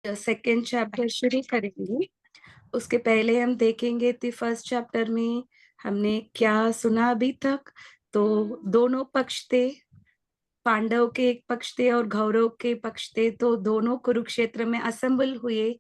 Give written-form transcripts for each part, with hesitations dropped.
Second chapter शुरू करेंगे। उसके पहले हम देखेंगे कि फर्स्ट चैप्टर में हमने क्या सुना अभी तक। तो दोनों पक्ष थे, पांडव के एक पक्ष थे और कौरव के पक्ष थे। तो दोनों कुरुक्षेत्र में असेंबल हुए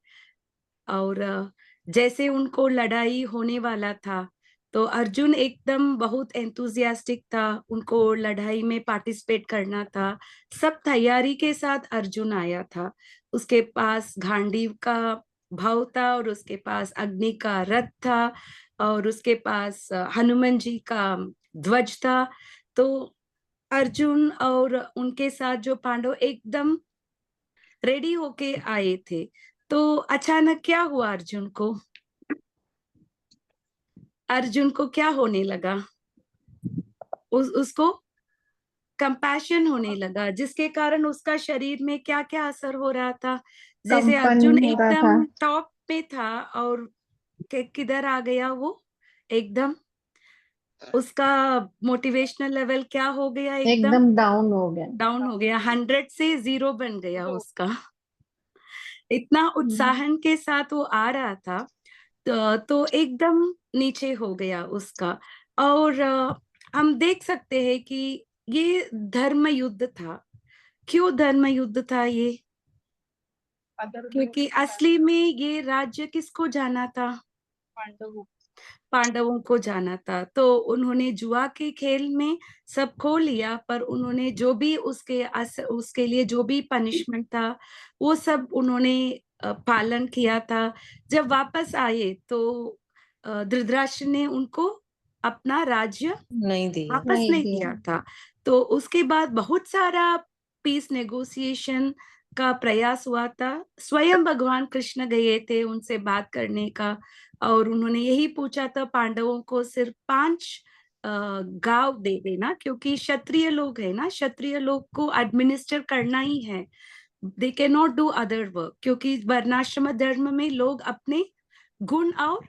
और जैसे उनको लड़ाई होने वाला था तो अर्जुन एकदम बहुत एंथुजियास्टिक था, उनको लड़ाई में पार्टिसिपेट करना था। सब तैयारी के साथ अर्जुन आया था। उसके पास गांडीव का भाव था और उसके पास अग्नि का रथ था और उसके पास हनुमान जी का ध्वज था। तो अर्जुन और उनके साथ जो पांडव एकदम रेडी होके आए थे। तो अचानक क्या हुआ अर्जुन को? अर्जुन को क्या होने लगा? उसको कंपैशन होने लगा, जिसके कारण उसका शरीर में क्या क्या असर हो रहा था। जैसे कंपन अर्जुन हो रहा था। एकदम टॉप पे था और किधर आ गया वो? एकदम उसका मोटिवेशनल लेवल क्या हो गया? एकदम एकदम डाउन हो गया। डाउन हो गया, 100 से 0 बन गया उसका। इतना उत्साहन के साथ वो आ रहा था तो एकदम नीचे हो गया उसका। और हम देख सकते हैं कि ये धर्म युद्ध था। क्यों धर्म युद्ध था ये? क्योंकि असली में ये राज्य किसको जाना था? पांडवों को जाना था। तो उन्होंने जुआ के खेल में सब खो लिया, पर उन्होंने जो भी उसके लिए जो भी पनिशमेंट था वो सब उन्होंने पालन किया था। जब वापस आए तो धृतराष्ट्र ने उनको अपना राज्य नहीं दिया। वापस नहीं दिया था। तो उसके बाद बहुत सारा पीस नेगोशिएशन का प्रयास हुआ था। स्वयं भगवान कृष्ण गए थे उनसे बात करने का और उन्होंने यही पूछा था पांडवों को सिर्फ 5 गांव दे देना, क्योंकि क्षत्रिय लोग है ना, क्षत्रिय लोग को एडमिनिस्टर करना ही है। They can not do other work, क्योंकि वर्णाश्रम धर्म में लोग अपने गुण और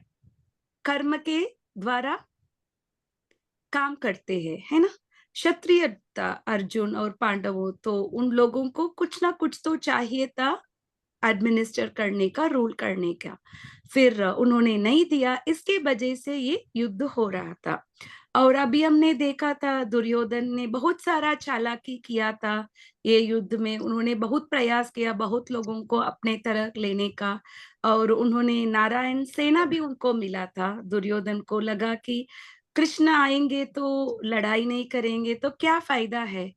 कर्म के द्वारा काम करते हैं, है ना। क्षत्रिय था अर्जुन और पांडवों, तो उन लोगों को कुछ ना कुछ तो चाहिए था एडमिनिस्टर करने का, रूल करने का। फिर उन्होंने नहीं दिया, इसके वजह से ये युद्ध हो रहा था। और अभी हमने देखा था दुर्योधन ने बहुत सारा चालाकी किया था ये युद्ध में। उन्होंने बहुत प्रयास किया बहुत लोगों को अपने तरफ लेने का। और उन्होंने नारायण सेना भी उनको मिला था। दुर्योधन को लगा कि कृष्ण आएंगे तो लड़ाई नहीं करेंगे तो क्या फायदा है।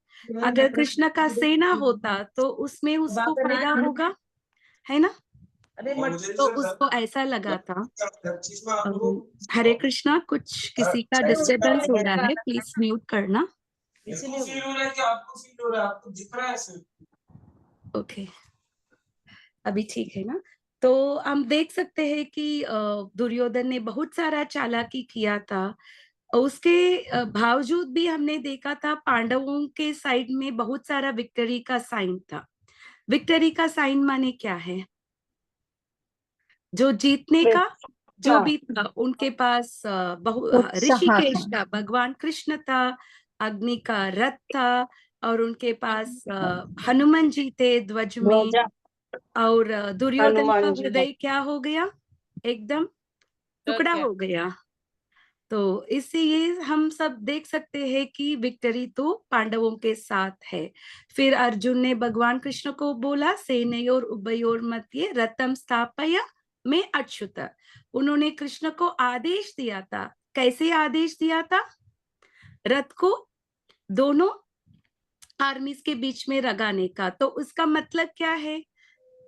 अगर कृष्ण का सेना होता तो उसमें उसको फायदा होगा, है ना। तो उसको ऐसा लगा था। हरे कृष्णा, कुछ किसी का डिस्टरबेंस हो रहा है, प्लीज म्यूट करना। ओके, अभी ठीक है ना। तो हम देख सकते हैं कि दुर्योधन ने बहुत सारा चालाकी किया था। उसके बावजूद भी हमने देखा था पांडवों के साइड में बहुत सारा विक्ट्री का साइन था। विक्ट्री का साइन माने क्या है? जो जीतने का जो भी था उनके पास उत्साह ऋषिकेश था। का भगवान कृष्ण था, अग्नि का रथ था और उनके पास हनुमान जी थे ध्वज में। और दुर्योधन का हृदय क्या हो गया? एकदम टुकड़ा हो गया। तो इससे ये हम सब देख सकते हैं कि विक्ट्री तो पांडवों के साथ है। फिर अर्जुन ने भगवान कृष्ण को बोला, सेनयोर उभयोर मध्ये रथम स्थापय में अच्युत। उन्होंने कृष्ण को आदेश दिया था। कैसे आदेश दिया था? रथ को दोनों आर्मीज के बीच में लगाने का। तो उसका मतलब क्या है?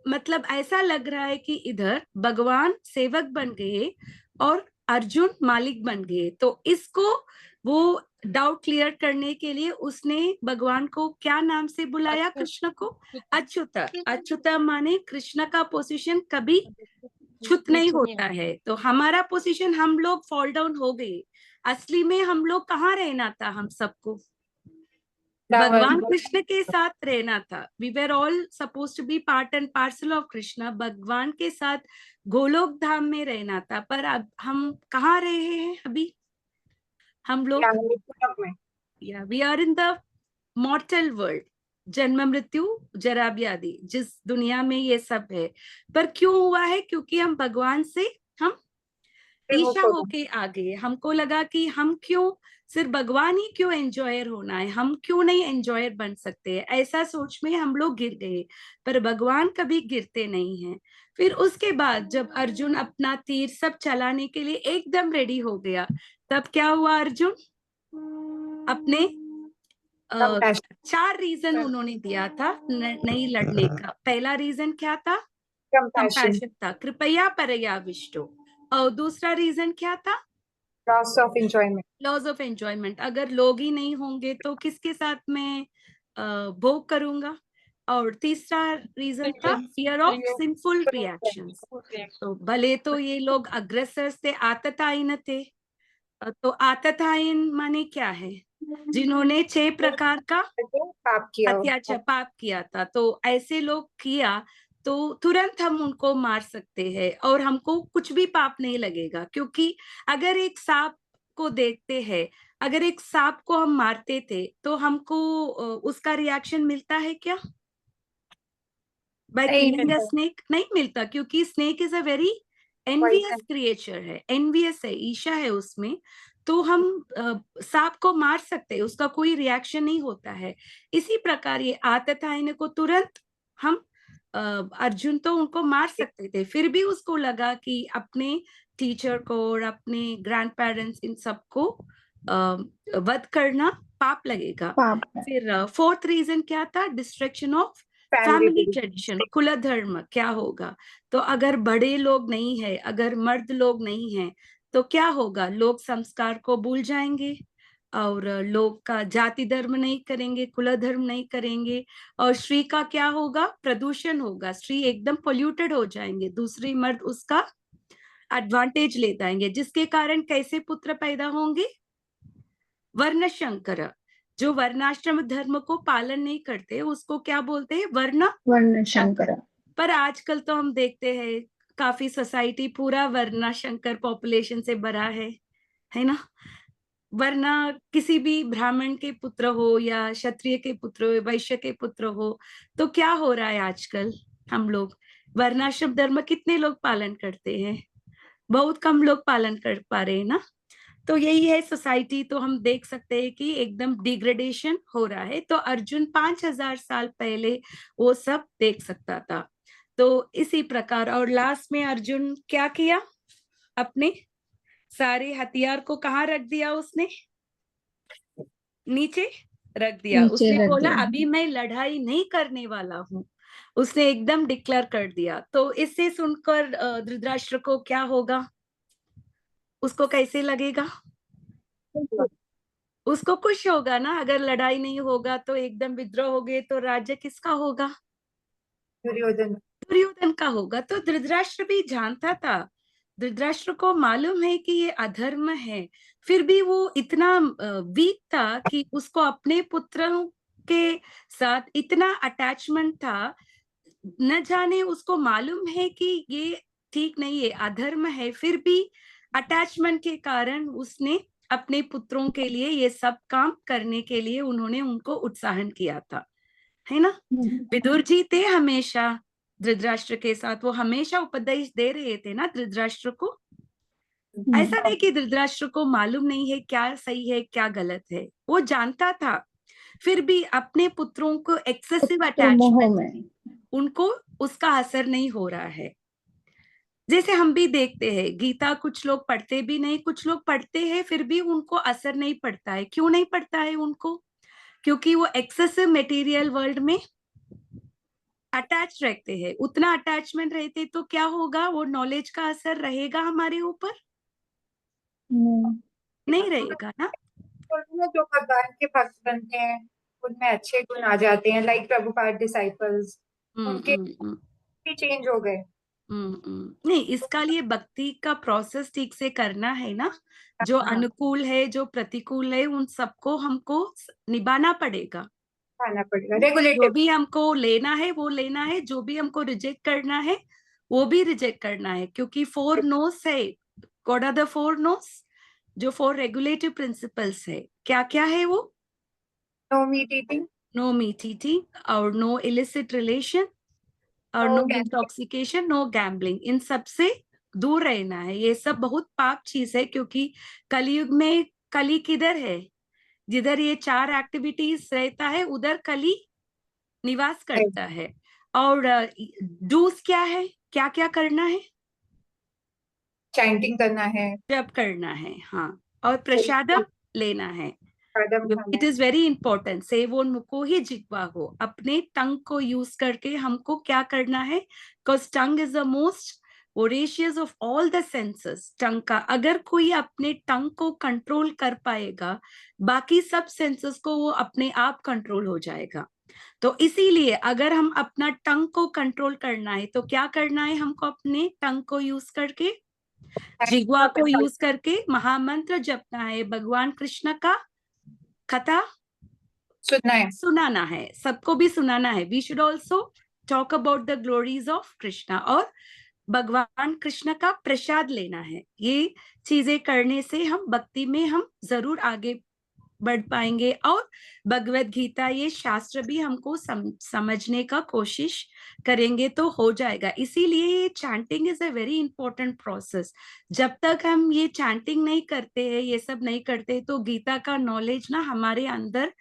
मतलब ऐसा लग रहा है कि इधर भगवान सेवक बन गए और अर्जुन मालिक बन गए। तो इसको वो डाउट क्लियर करने के लिए उसने भगवान को क्या नाम से बुलाया? कृष्ण को अच्युत। अच्युत माने कृष्ण का पोजीशन कभी च्युत नहीं होता है। तो हमारा पोजीशन, हम लोग फॉल डाउन हो गए। असली में हम लोग कहाँ रहना था? हम सबको भगवान कृष्ण के साथ रहना था। We were all suppose to be part and parcel of Krishna. भगवान के साथ गोलोक धाम में रहना था। पर अब हम कहाँ रहे हैं अभी? हम लोग we are in the mortal world. जन्म मृत्यु जरा व्याधि, जिस दुनिया में ये सब है, पर क्यों हुआ है? क्योंकि हम भगवान से हम ईर्ष्या होके आ गए। हमको लगा कि हम क्यों, सिर्फ भगवान ही क्यों एंजॉयर होना है, हम क्यों नहीं एंजॉयर बन सकते हैं, ऐसा सोच में हम लोग गिर गए। पर भगवान कभी गिरते नहीं हैं। फिर उसके बाद जब अर्जुन अपना तीर सब चलाने के लिए एकदम रेडी हो गया, तब क्या हुआ? अर्जुन अपने 4 रीजन उन्होंने दिया था नहीं लड़ने का। पहला रीजन क्या था? कंपैशन था, कृपया परयाविष्टो। और दूसरा रीजन क्या था? Loss of enjoyment. Loss of enjoyment, अगर लोग ही नहीं होंगे तो किसके साथ मैं भोग करूंगा। और तीसरा रीजन था फियर ऑफ सिंफुल रिएक्शंस। तो भले तो ये लोग अग्रेसर थे, आततायन थे। तो आततायन माने क्या है? जिन्होंने 6 प्रकार का पाप किया था। तो ऐसे लोग किया तो तुरंत हम उनको मार सकते हैं और हमको कुछ भी पाप नहीं लगेगा। क्योंकि अगर एक सांप को देखते हैं, अगर एक सांप को हम मारते थे तो हमको उसका रिएक्शन मिलता है क्या? बाय किलिंग अ स्नेक नहीं मिलता, क्योंकि snake is a very envious creature है, एनवियस है, ईर्ष्या है उसमें। तो हम सांप को मार सकते हैं, उसका कोई रिएक्शन नहीं होता है। इसी प्रकार ये आततायन को तुरंत हम अर्जुन तो उनको मार सकते थे, फिर भी उसको लगा कि अपने टीचर को और अपने ग्रैंड पेरेंट्स इन सबको वध करना पाप लगेगा। फिर 4th रीजन क्या था? डिस्ट्रक्शन ऑफ फैमिली ट्रेडिशन, कुल धर्म क्या होगा? तो अगर बड़े लोग नहीं है, अगर मर्द लोग नहीं है, तो क्या होगा? लोग संस्कार को भूल जाएंगे और लोग का जाति धर्म नहीं करेंगे, कुल धर्म नहीं करेंगे। और स्त्री का क्या होगा? प्रदूषण होगा, स्त्री एकदम पोल्यूटेड हो जाएंगे, दूसरी मर्द उसका एडवांटेज ले जाएंगे, जिसके कारण कैसे पुत्र पैदा होंगे? वर्णशंकर। जो वर्णाश्रम धर्म को पालन नहीं करते उसको क्या बोलते हैं? वर्णशंकर। पर आजकल तो हम देखते हैं काफी सोसाइटी पूरा वर्णाशंकर पॉपुलेशन से भरा है ना? वरना किसी भी ब्राह्मण के पुत्र हो या क्षत्रिय के पुत्र हो, वैश्य के पुत्र हो, तो क्या हो रहा है आजकल? हम लोग वर्णाश्रम धर्म कितने लोग पालन करते हैं? बहुत कम लोग पालन कर पा रहे हैं ना। तो यही है सोसाइटी। तो हम देख सकते हैं कि एकदम डिग्रेडेशन हो रहा है। तो अर्जुन 5000 साल पहले वो सब देख सकता था। तो इसी प्रकार, और लास्ट में अर्जुन क्या किया? अपने सारे हथियार को कहाँ रख दिया उसने? नीचे रख दिया। उसने बोला अभी मैं लड़ाई नहीं करने वाला हूँ, उसने एकदम डिक्लेयर कर दिया। तो इससे सुनकर धृतराष्ट्र को क्या होगा? उसको कैसे लगेगा? उसको खुश होगा ना। अगर लड़ाई नहीं होगा तो एकदम विद्रोह हो गए तो राज्य किसका होगा? दुर्योधन का होगा। तो धृतराष्ट्र भी जानता था, धृतराष्ट्र को मालूम है कि ये अधर्म है, फिर भी वो इतना वीक था कि उसको अपने पुत्रों के साथ इतना अटैचमेंट था। न जाने उसको मालूम है कि ये ठीक नहीं है, अधर्म है, फिर भी अटैचमेंट के कारण उसने अपने पुत्रों के लिए ये सब काम करने के लिए उन्होंने उनको उत्साहन किया था, है ना? विदुर जी थे हमेशा धृतराष्ट्र के साथ, वो हमेशा उपदेश दे रहे थे ना धृतराष्ट्र को। ऐसा नहीं कि धृतराष्ट्र को मालूम नहीं है क्या सही है क्या गलत है, वो जानता था, फिर भी अपने पुत्रों को एक्सेसिव अटैचमेंट, उनको उसका असर नहीं हो रहा है। जैसे हम भी देखते हैं गीता, कुछ लोग पढ़ते भी नहीं, कुछ लोग पढ़ते हैं फिर भी उनको असर नहीं पड़ता है। क्यों नहीं पड़ता है उनको? क्योंकि वो एक्सेसिव मटेरियल वर्ल्ड में अटैच रहते हैं। उतना अटैचमेंट रहते तो क्या होगा? वो नॉलेज का असर रहेगा हमारे ऊपर? नहीं रहेगा ना। जो भगवान के भक्त बनते हैं उनमें अच्छे गुण आ जाते हैं, लाइक प्रभुपाद डिसाइपल्स, उनके भी चेंज हो गए। नहीं, इसका लिए भक्ति का प्रोसेस ठीक से करना है ना। जो अनुकूल है, जो प्रतिकूल है, उन सबको हमको निभाना पड़ेगा, रेगुलेटिव। जो भी हमको लेना है वो लेना है, जो भी हमको रिजेक्ट करना है वो भी रिजेक्ट करना है। क्योंकि 4 नोस है। What are the 4 no's? जो 4 रेगुलेटिव प्रिंसिपल्स है, क्या क्या है वो? No meat eating, no meat eating और नो इलिसिट रिलेशन और No no gambling. Intoxication, no gambling, इन सब से दूर रहना है। ये सब बहुत पाप चीज है, क्योंकि कलयुग में कली किधर है? जिधर ये 4 एक्टिविटीज रहता है उधर कली निवास करता है। और डूज क्या है, क्या क्या करना है? चैंटिंग करना है, जप करना है, हाँ, और प्रसादम लेना है। कदम इट खाना इज वेरी इंपॉर्टेंट। सेवोन्मुखो ही जिह्वा हो, अपने टंग को यूज करके हमको क्या करना है? Because tongue is the most voracious of all the senses. Tongue का अगर कोई अपने टंग को कंट्रोल कर पाएगा, बाकी सब सेंसेस को वो अपने आप कंट्रोल हो जाएगा। तो इसीलिए अगर हम अपना टंग को कंट्रोल करना है तो क्या करना है? हमको अपने टंग को यूज करके, जिह्वा को यूज करके महामंत्र जपना है, भगवान कृष्ण का कथा सुनना है। सुनाना है, सबको भी सुनाना है। We should also talk about the glories of Krishna, और भगवान कृष्ण का प्रसाद लेना है। ये चीजें करने से हम भक्ति में हम जरूर आगे बढ़ पाएंगे। और भगवत गीता, ये शास्त्र भी हमको समझने का कोशिश करेंगे तो हो जाएगा। इसीलिए ये chanting is a very important process. जब तक हम ये चैंटिंग नहीं करते हैं, ये सब नहीं करते, तो गीता का नॉलेज ना हमारे अंदर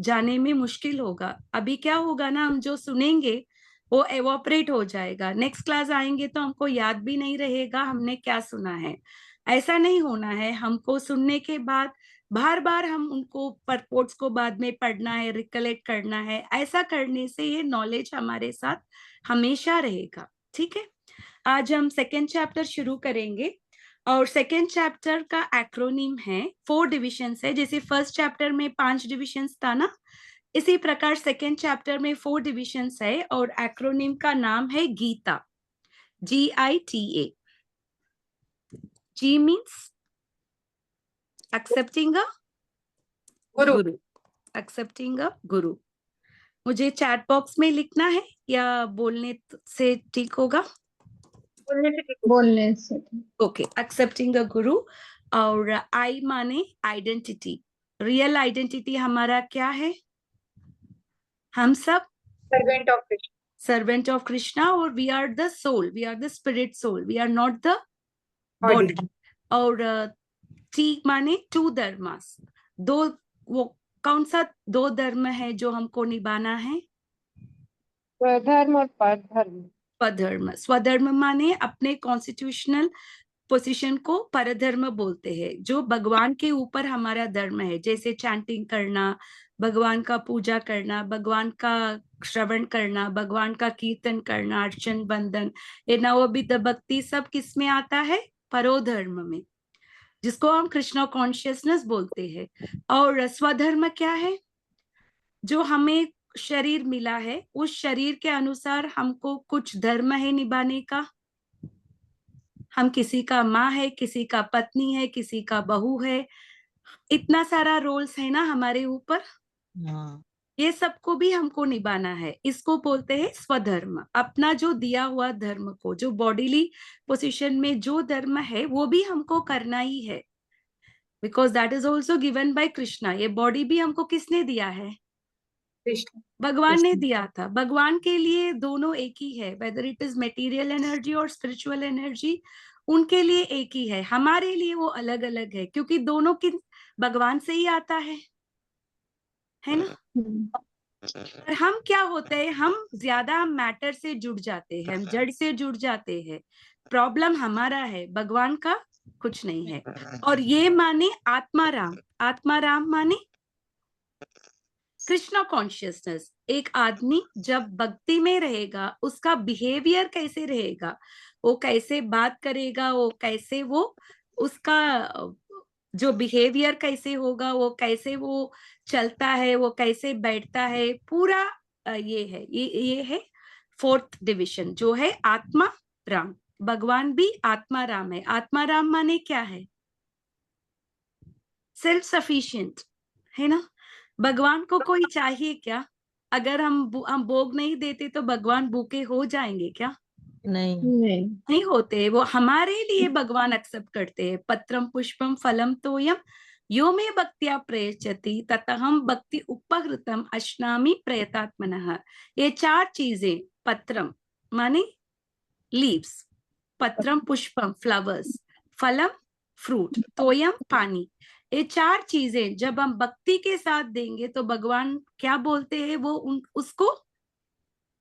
जाने में मुश्किल होगा। अभी क्या होगा ना, हम जो सुनेंगे वो एवोपरेट हो जाएगा। नेक्स्ट क्लास आएंगे तो हमको याद भी नहीं रहेगा हमने क्या सुना है। ऐसा नहीं होना है। हमको सुनने के बाद बार बार हम उनको परपोर्ट्स को बाद में पढ़ना है, रिकलेक्ट करना है। ऐसा करने से ये नॉलेज हमारे साथ हमेशा रहेगा। ठीक है, आज हम सेकेंड चैप्टर शुरू करेंगे। और सेकेंड चैप्टर का एक्रोनिम है, 4 डिविजन्स है। जैसे फर्स्ट चैप्टर में 5 डिविजन्स था ना, इसी प्रकार सेकेंड चैप्टर में 4 डिविजन्स है। और एक्रोनिम का नाम है Gita, GITA। G means accepting a guru, accepting a गुरु। मुझे चैट बॉक्स में लिखना है या बोलने से ठीक होगा? बोलने से। ओके, एक्सेप्टिंग अ गुरु। और आई माने आइडेंटिटी। रियल आइडेंटिटी हमारा क्या है? हम सब servant of Krishna, servant of Krishna, और we are the soul, we are the spirit soul, we are not the body. Body. और टी माने 2 धर्मास, 2, वो कौन सा 2 धर्म है जो हमको निभाना है? स्वधर्म और परधर्म। स्वधर्म। स्वधर्म माने अपने कॉन्स्टिट्यूशनल पोजीशन को परधर्म बोलते हैं, जो भगवान के ऊपर हमारा धर्म है। जैसे चैंटिंग करना, भगवान का पूजा करना, भगवान का श्रवण करना, भगवान का कीर्तन करना, अर्चन बंदन, ये नवविध भक्ति सब किस में आता है? परोधर्म में, जिसको हम कृष्णा कॉन्शियसनेस बोलते हैं। और स्वधर्म क्या है? जो हमें शरीर मिला है, उस शरीर के अनुसार हमको कुछ धर्म है निभाने का। हम किसी का माँ है, किसी का पत्नी है, किसी का बहू है, इतना सारा रोल्स है ना हमारे ऊपर। ये सबको भी हमको निभाना है। इसको बोलते हैं स्वधर्म। अपना जो दिया हुआ धर्म को, जो बॉडीली पोजीशन में जो धर्म है वो भी हमको करना ही है, because that is also given by Krishna. ये बॉडी भी हमको किसने दिया है? कृष्ण। भगवान ने दिया था। भगवान के लिए दोनों एक ही है, whether it is material energy और स्पिरिचुअल एनर्जी, उनके लिए एक ही है। हमारे लिए वो अलग अलग है, क्योंकि दोनों की भगवान से ही आता है ना। और हम क्या होते हैं, हम ज्यादा मैटर से जुड़ जाते हैं, हम जड़ से जुड़ जाते हैं। प्रॉब्लम हमारा है, भगवान का कुछ नहीं है। और ये माने आत्माराम। आत्माराम माने कृष्णा कॉन्शियसनेस। एक आदमी जब भक्ति में रहेगा, उसका बिहेवियर कैसे रहेगा, वो कैसे बात करेगा, वो कैसे, वो उसका जो बिहेवियर कैसे होगा, वो कैसे वो चलता है, वो कैसे बैठता है, पूरा ये है, ये है 4th डिविजन, जो है आत्मा राम। भगवान भी आत्मा राम है। आत्मा राम माने क्या है? सेल्फ सफिशिएंट, है ना। भगवान को कोई चाहिए क्या? अगर हम भोग नहीं देते तो भगवान भूखे हो जाएंगे क्या? नहीं होते। वो हमारे लिए भगवान एक्सेप्ट करते हैं। पत्रम पुष्पम फलम तोयम यो मे भक्त्या प्रयच्छति ततहम भक्ति उपहृतम अश्नामि प्रयतात्मनः। ये 4 चीजें, पत्रम माने लीव्स, पत्रम पुष्पम फ्लावर्स, फलम फ्रूट, तोयम पानी, ये 4 चीजें जब हम भक्ति के साथ देंगे तो भगवान क्या बोलते हैं, वो उसको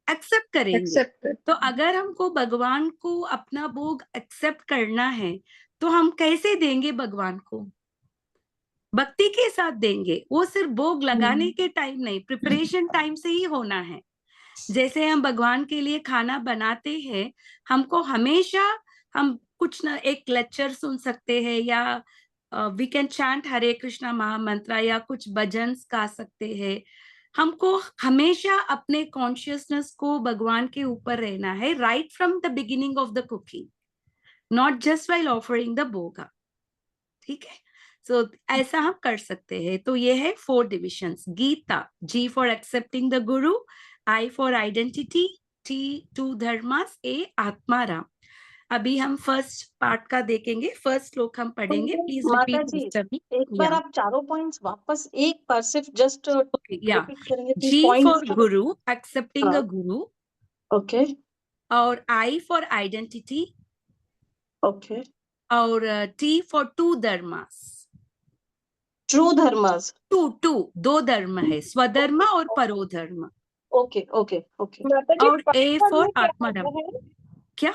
एक्सेप्ट करेंगे। तो अगर हमको भगवान को अपना भोग एक्सेप्ट करना है तो हम कैसे देंगे भगवान को? भक्ति के साथ देंगे। वो सिर्फ भोग लगाने के टाइम नहीं, प्रिपरेशन टाइम से ही होना है। जैसे हम भगवान के लिए खाना बनाते हैं, हमको हमेशा हम कुछ ना एक लेक्चर सुन सकते हैं या वी कैन चैंट हरे कृष्णा महामंत्र या कुछ भजन गा सकते हैं। हमको हमेशा अपने कॉन्शियसनेस को भगवान के ऊपर रहना है, right from the beginning of the cooking, not just while offering the भोगा। ठीक है, सो ऐसा हम कर सकते हैं। तो ये है 4 divisions. Gita, G for accepting the guru, I for identity, T to धर्मास, ए आत्माराम। अभी हम फर्स्ट पार्ट का देखेंगे, फर्स्ट श्लोक हम पढ़ेंगे। प्लीज माता रिपीट जी, आफ्टर मी। एक बार आप चारों पॉइंट्स वापस एक बार सिर्फ जस्ट या रिपीट करेंगे please G points. For guru, accepting a हाँ। गुरु, ओके और आई फॉर आइडेंटिटी, ओके। और टी फॉर टू धर्मास। ट्रू धर्मास। टू 2 धर्म है, स्वधर्म और परोधर्म। Okay okay okay. माता जी, और ए परधर्म फॉर में क्या आत्माराम। आता है? क्या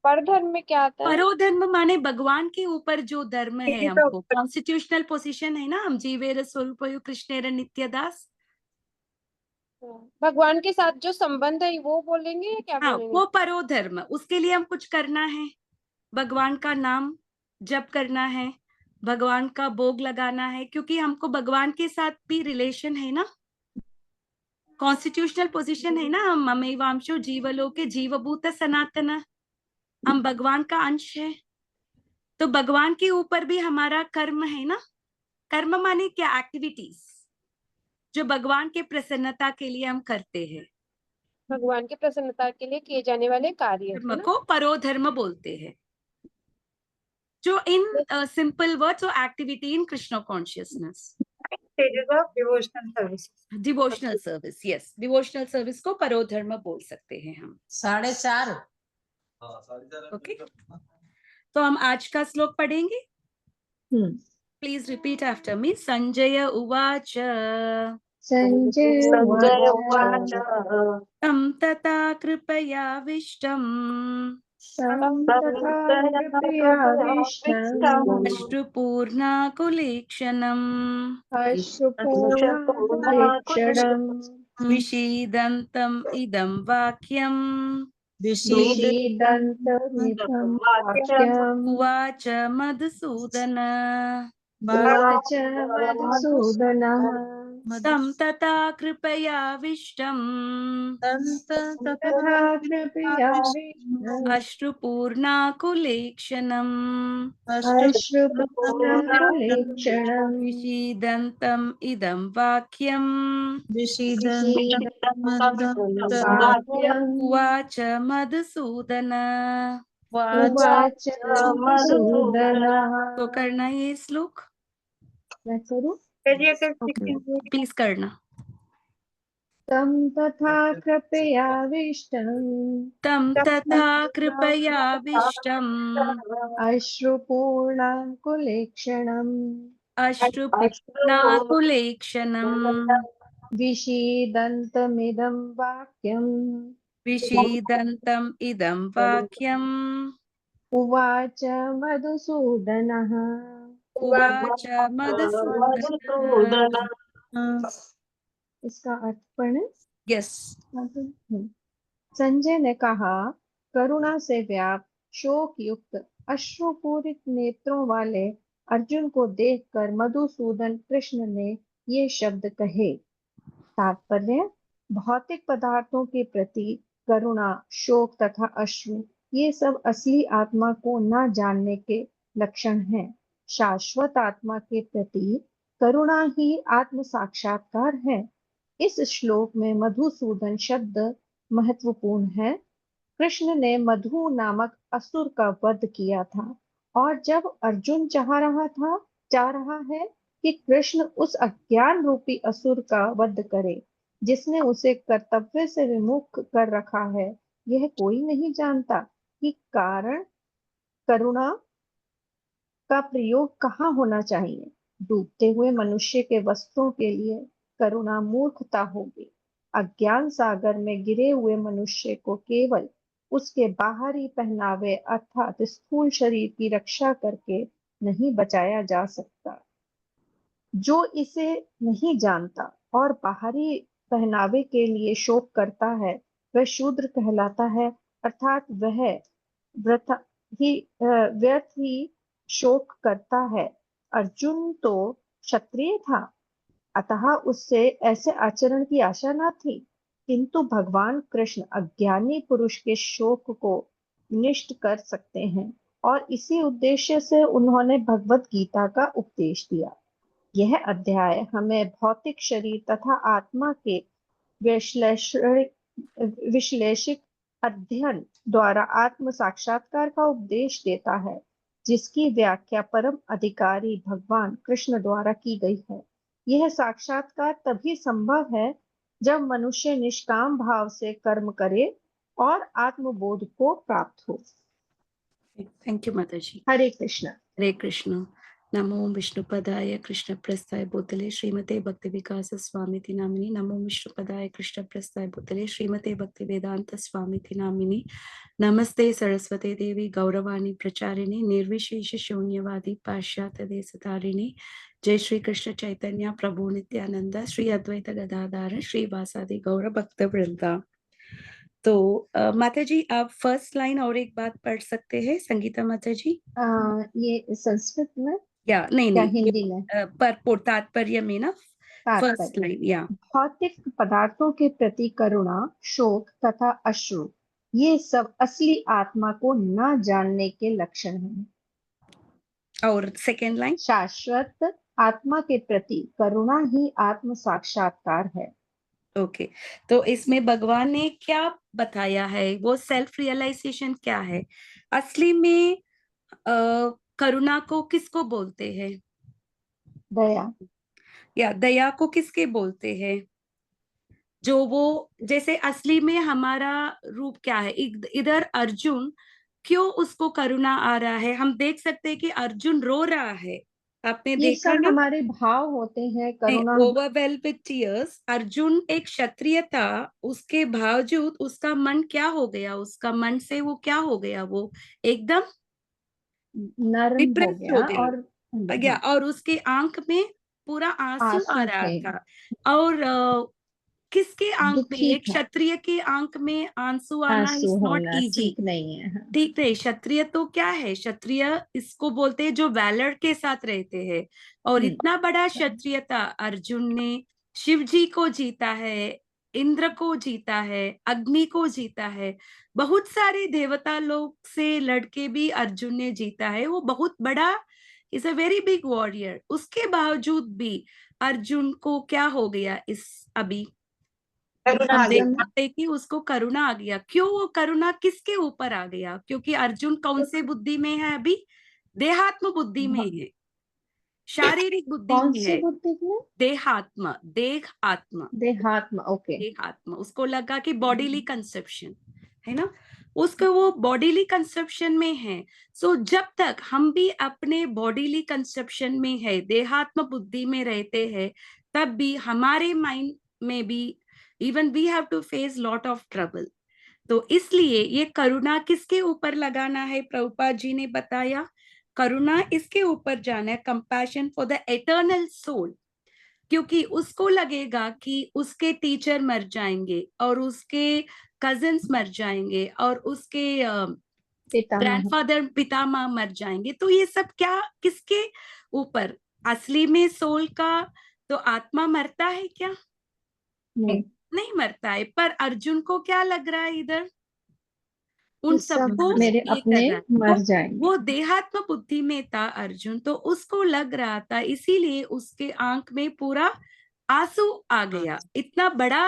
परधर्म में क्या आता है? परोधर्म माने भगवान के ऊपर जो धर्म है, ये हमको तो कॉन्स्टिट्यूशनल पोजीशन है ना, हम जीवेर स्वरूपयु कृष्णेर नित्यदास। भगवान के साथ जो संबंध है वो बोलेंगे या क्या हाँ, बोलेंगे? वो परोधर्म। उसके लिए हम कुछ करना है, भगवान का नाम जप करना है, भगवान का भोग लगाना है, क्योंकि हमको भगवान के साथ भी रिलेशन है ना, कॉन्स्टिट्यूशनल पोजीशन है ना। हम ममेवांशो जीवलोके जीवभूत सनातन, हम भगवान का अंश है। तो भगवान के ऊपर भी हमारा कर्म है ना। कर्म माने क्या? एक्टिविटीज जो भगवान के प्रसन्नता के लिए हम करते हैं। भगवान की प्रसन्नता के लिए किए जाने वाले कार्य है धर्म ना? को परोधर्म बोलते हैं, जो in simple words, activity in Krishna consciousness. stages of devotional service. Devotional service, yes, devotional service को परोधर्म बोल सकते हैं हम। 4:30। ओके, तो हम आज का श्लोक पढ़ेंगे। Please repeat after me. Sanjay उवाच संजय संजय उवाच तं तथा कृपयाविष्टम् अश्रुपूर्णाकुलेक्षणम् विषीदन्तम् इदं वाक्यम् उवाच मधुसूदन। तं तथा कृपयाविष्टम् अश्रुपूर्णाकुलेक्षणम् विषीदन्तम् इदं वाक्यम् उवाच मधुसूदन। तो करना ये श्लोक, चलिए अगर सीखेंगे प्लीज करना। तं तथा कृपयाविष्टम् तं तथा कृपयाविष्टम् अश्रुपूर्णाकुलेक्षणम् अश्रुपूर्णाकुलेक्षणम् विषीदन्तमिदं वाक्यम् विषीदन्तम् इदं वाक्यम् उवाच मधुसूदनः। उवाच मधुसूदनः। इसका अर्थ पढ़ें। यस। संजय ने कहा, करुणा से व्याप्त शोक युक्त अश्रुपूरित नेत्रों वाले अर्जुन को देखकर मधुसूदन कृष्ण ने ये शब्द कहे। तात्पर्य, भौतिक पदार्थों के प्रति करुणा, शोक तथा अश्रु ये सब असली आत्मा को न जानने के लक्षण हैं। शाश्वत आत्मा के प्रति करुणा ही आत्म साक्षात्कार है। इस श्लोक में मधुसूदन शब्द महत्वपूर्ण है। कृष्ण ने मधु नामक असुर का वध किया था और जब अर्जुन चाह रहा था चाह रहा है कि कृष्ण उस अज्ञान रूपी असुर का वध करे जिसने उसे कर्तव्य से विमुख कर रखा है। यह कोई नहीं जानता कि कारण करुणा का प्रयोग कहाँ होना चाहिए। डूबते हुए मनुष्य के वस्त्रों के लिए करुणा मूर्खता होगी। अज्ञान सागर में गिरे हुए मनुष्य को केवल उसके बाहरी पहनावे अर्थात स्थूल शरीर की रक्षा करके नहीं बचाया जा सकता। जो इसे नहीं जानता और बाहरी पहनावे के लिए शोक करता है वह शूद्र कहलाता है, अर्थात वह व्यर्थ व्यर्थ ही शोक करता है। अर्जुन तो क्षत्रिय था, अतः उससे ऐसे आचरण की आशा न थी, किंतु भगवान कृष्ण अज्ञानी पुरुष के शोक को नष्ट कर सकते हैं और इसी उद्देश्य से उन्होंने भगवत गीता का उपदेश दिया। यह अध्याय हमें भौतिक शरीर तथा आत्मा के विश्लेषिक अध्ययन द्वारा आत्म साक्षात्कार का उपदेश देता है, जिसकी व्याख्या परम अधिकारी भगवान कृष्ण द्वारा की गई है। यह साक्षात्कार तभी संभव है जब मनुष्य निष्काम भाव से कर्म करे और आत्मबोध को प्राप्त हो। थैंक यू माता जी। हरे कृष्ण। हरे कृष्ण। नमो विष्णुपदाय कृष्ण प्रस्थाय भूतले श्रीमते भक्ति विकास स्वामी नामिनी। नमो विष्णुपदाय कृष्ण प्रस्थाय भूतले श्रीमते भक्ति वेदांत स्वामी नामिनी। नमस्ते सरस्वती देवी गौरवाणी प्रचारिणी निर्विशेष शून्यवादी पाश्चात्य देशतारिणी। जय श्री कृष्ण चैतन्य प्रभु नित्यानंद श्री अद्वैत गदाधर श्री वासादि गौर भक्त वृंदा। तो माता जी आप फर्स्ट लाइन और एक बात पढ़ सकते हैं संगीता माता जी? ये संस्कृत में या नहीं या नहीं हिंदी में? पर तात्पर्य में ना फर्स्ट तात्पर्य। लाइन या भौतिक पदार्थों के प्रति करुणा, शोक तथा अश्रु ये सब असली आत्मा को न जानने के लक्षण हैं। और सेकेंड लाइन शाश्वत आत्मा के प्रति करुणा ही आत्म साक्षात्कार है। ओके तो इसमें भगवान ने क्या बताया है, वो सेल्फ रियलाइजेशन क्या है? असली में करुणा को किसको बोलते हैं? दया। या दया को किसके बोलते हैं? जो वो जैसे असली में हमारा रूप क्या है? इधर अर्जुन क्यों उसको करुणा आ रहा है? हम देख सकते हैं कि अर्जुन रो रहा है, आपने ये देखा सब ना? हमारे भाव होते हैं। करुणा ओवरवेल विद टीयर्स। अर्जुन एक क्षत्रिय था, उसके बावजूद उसका मन क्या हो गया? उसका मन से वो क्या हो गया? वो एकदम नरम हो डिप्रेस गया हो गया और उसके आंख में पूरा आंसू आ आंसू रहा थे, था। और किसके आंख में? दुखी एक था। क्षत्रिय के आंख में आंसू आना आंसू इज नॉट होना इजी। ठीक नहीं है। हाँ। ठीक है, क्षत्रिय तो क्या है? क्षत्रिय इसको बोलते हैं जो वैलर के साथ रहते हैं। और इतना बड़ा क्षत्रिय था अर्जुन ने, शिव जी को जीता है, इंद्र को जीता है, अग्नि को जीता है, बहुत सारे देवता लोग से लड़के भी अर्जुन ने जीता है। वो बहुत बड़ा, is a very big warrior. उसके बावजूद भी अर्जुन को क्या हो गया? इस अभी करुणा हम आ देख गई। सकते हैं कि उसको करुणा आ गया। क्यों वो करुणा किसके ऊपर आ गया? क्योंकि अर्जुन कौन से बुद्धि में है अभी? देहात्म बुद्धि में है, शारीरिक बुद्धि कौन में सी है। बुद्धि में? देहात्म, देह आत्मा, देहात्म। ओके। देहात्म। उसको लगा कि बॉडीली कंसेप्शन है ना, उसको वो बॉडीली कंसेप्शन में है। सो जब तक हम भी अपने बॉडीली कंसेप्शन में है, देहात्म बुद्धि में रहते हैं, तब भी हमारे माइंड में भी even we have to face lot of trouble. तो इसलिए ये करुणा किसके ऊपर लगाना है? प्रभुपाद जी ने बताया करुणा इसके ऊपर जाना है, compassion for the eternal soul. क्योंकि उसको लगेगा कि उसके टीचर मर जाएंगे और उसके कजिन्स मर जाएंगे और उसके पितामह। ग्रैंडफादर पितामह मर जाएंगे। तो ये सब क्या किसके ऊपर? असली में सोल का तो आत्मा मरता है क्या? नहीं, नहीं मरता है। पर अर्जुन को क्या लग रहा है इधर? ये उन सब सबको मेरे ये कर अपने रहा है। मर तो जाएंगे। वो देहात्म बुद्धि में था अर्जुन, तो उसको लग रहा था, इसीलिए उसके आंख में पूरा आंसू आ गया। इतना बड़ा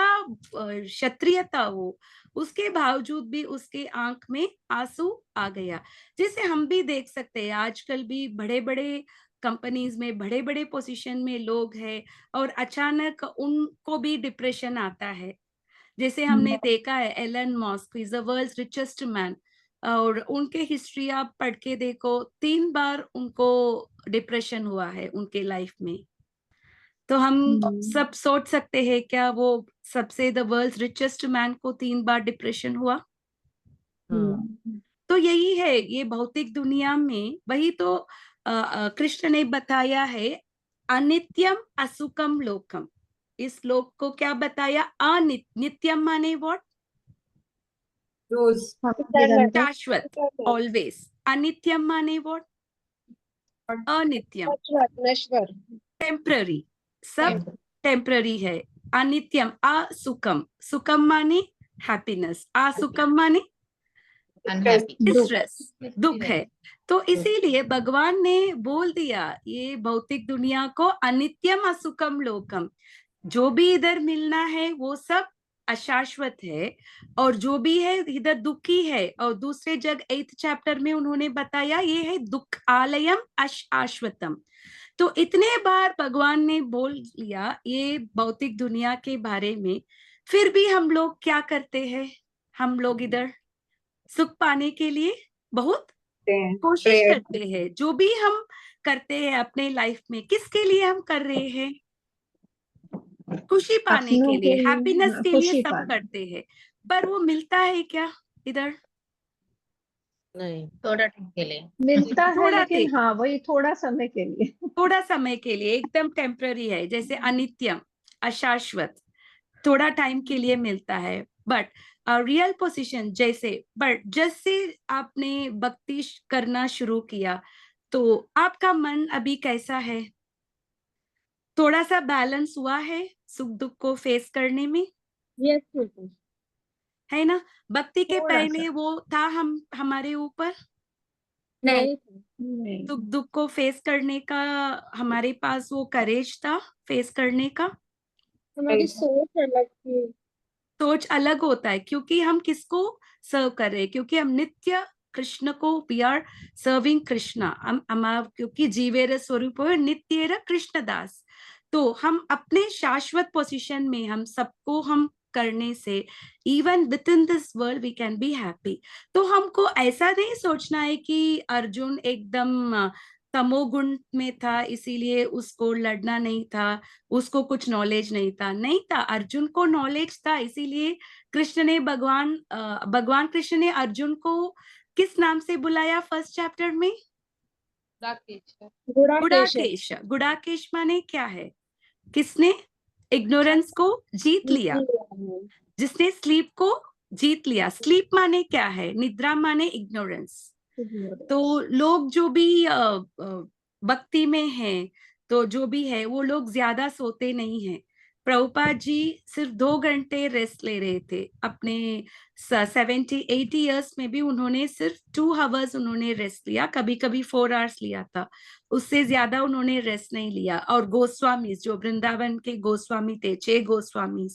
क्षत्रिय था वो, उसके बावजूद भी उसके आंख में आंसू आ गया। जैसे हम भी देख सकते हैं आजकल भी बड़े बड़े कंपनीज में बड़े बड़े पोजीशन में लोग हैं और अचानक उनको भी डिप्रेशन आता है। जैसे हमने देखा है Elon Musk is the world's richest man, और उनके हिस्ट्री आप पढ़ के देखो, 3 बार उनको डिप्रेशन हुआ है उनके लाइफ में। तो हम सब सोच सकते हैं क्या वो सबसे द वर्ल्ड्स रिचेस्ट मैन को 3 बार डिप्रेशन हुआ? तो यही है ये भौतिक दुनिया में, वही तो कृष्ण ने बताया है, अनित्यम असुखम लोकम। इस लोक को क्या बताया? नित्यम माने व्हाट? रोज शाश्वत, ऑलवेज। अनित्यम माने व्हाट? अनित्यम, नश्वर, टेम्पररी, सब टेम्पररी है। अनित्यम, असुखम, सुखम माने हैप्पीनेस, असुखम माने स्ट्रेस, दुख है। तो इसीलिए भगवान ने बोल दिया ये भौतिक दुनिया को अनित्यम असुखम लोकम, जो भी इधर मिलना है वो सब अशाश्वत है, और जो भी है इधर दुखी है। और दूसरे जग 8th चैप्टर में उन्होंने बताया ये है दुख आलयम अशाश्वतम। तो इतने बार भगवान ने बोल लिया ये भौतिक दुनिया के बारे में, फिर भी हम लोग क्या करते हैं? हम लोग इधर सुख पाने के लिए बहुत कोशिश करते हैं। जो भी हम करते हैं अपने लाइफ में, किसके लिए हम कर रहे हैं? खुशी पाने के लिए, हैप्पीनेस के लिए सब करते हैं। पर वो मिलता है क्या इधर? नहीं, थोड़ा टाइम के लिए मिलता है, थोड़ा लेकिन हाँ वही थोड़ा समय के लिए। थोड़ा समय के लिए, एकदम टेम्पररी है, जैसे अनित्यम, अशाश्वत, थोड़ा टाइम के लिए मिलता है। बट रियल पोजीशन जैसे आपने भक्ति करना शुरू किया, तो आपका मन अभी कैसा है? थोड़ा सा बैलेंस हुआ है सुख दुख को फेस करने में, यस, है ना? भक्ति के थोड़ा पहले वो था हमारे ऊपर नहीं, सुख दुख को फेस करने का, हमारे पास वो करेज था फेस करने का। हमारी सोच अलग थी। सोच अलग होता है, क्योंकि हम किसको सर्व कर रहे हैं? क्योंकि हम नित्य कृष्ण को, वी आर सर्विंग कृष्णा, क्योंकि जीवेर स्वरूप नित्य कृष्ण दास। तो हम अपने शाश्वत पोजीशन में हम सबको हम करने से, even within this world we can be happy. तो हमको ऐसा नहीं सोचना है कि अर्जुन एकदम तमोगुण में था इसीलिए उसको लड़ना नहीं था, उसको कुछ नॉलेज नहीं था। नहीं था, अर्जुन को नॉलेज था, इसीलिए कृष्ण ने भगवान कृष्ण ने अर्जुन को किस नाम से बुलाया फर्स्ट चैप्टर में? गुड़ाकेश। गुड़ाकेश माने क्या है? किसने इग्नोरेंस को जीत लिया, जिसने स्लीप को जीत लिया। स्लीप माने क्या है? निद्रा माने इग्नोरेंस। तो लोग जो भी भक्ति में हैं, तो जो भी है वो लोग ज्यादा सोते नहीं हैं। प्रभुपाद जी सिर्फ 2 घंटे रेस्ट ले रहे थे अपने 70-80 ईयर्स में भी। उन्होंने सिर्फ 2 आवर्स उन्होंने रेस्ट लिया, कभी कभी 4 आवर्स लिया था, उससे ज्यादा उन्होंने रेस्ट नहीं लिया। और गोस्वामी जो वृंदावन के गोस्वामी थे, 6 गोस्वामी,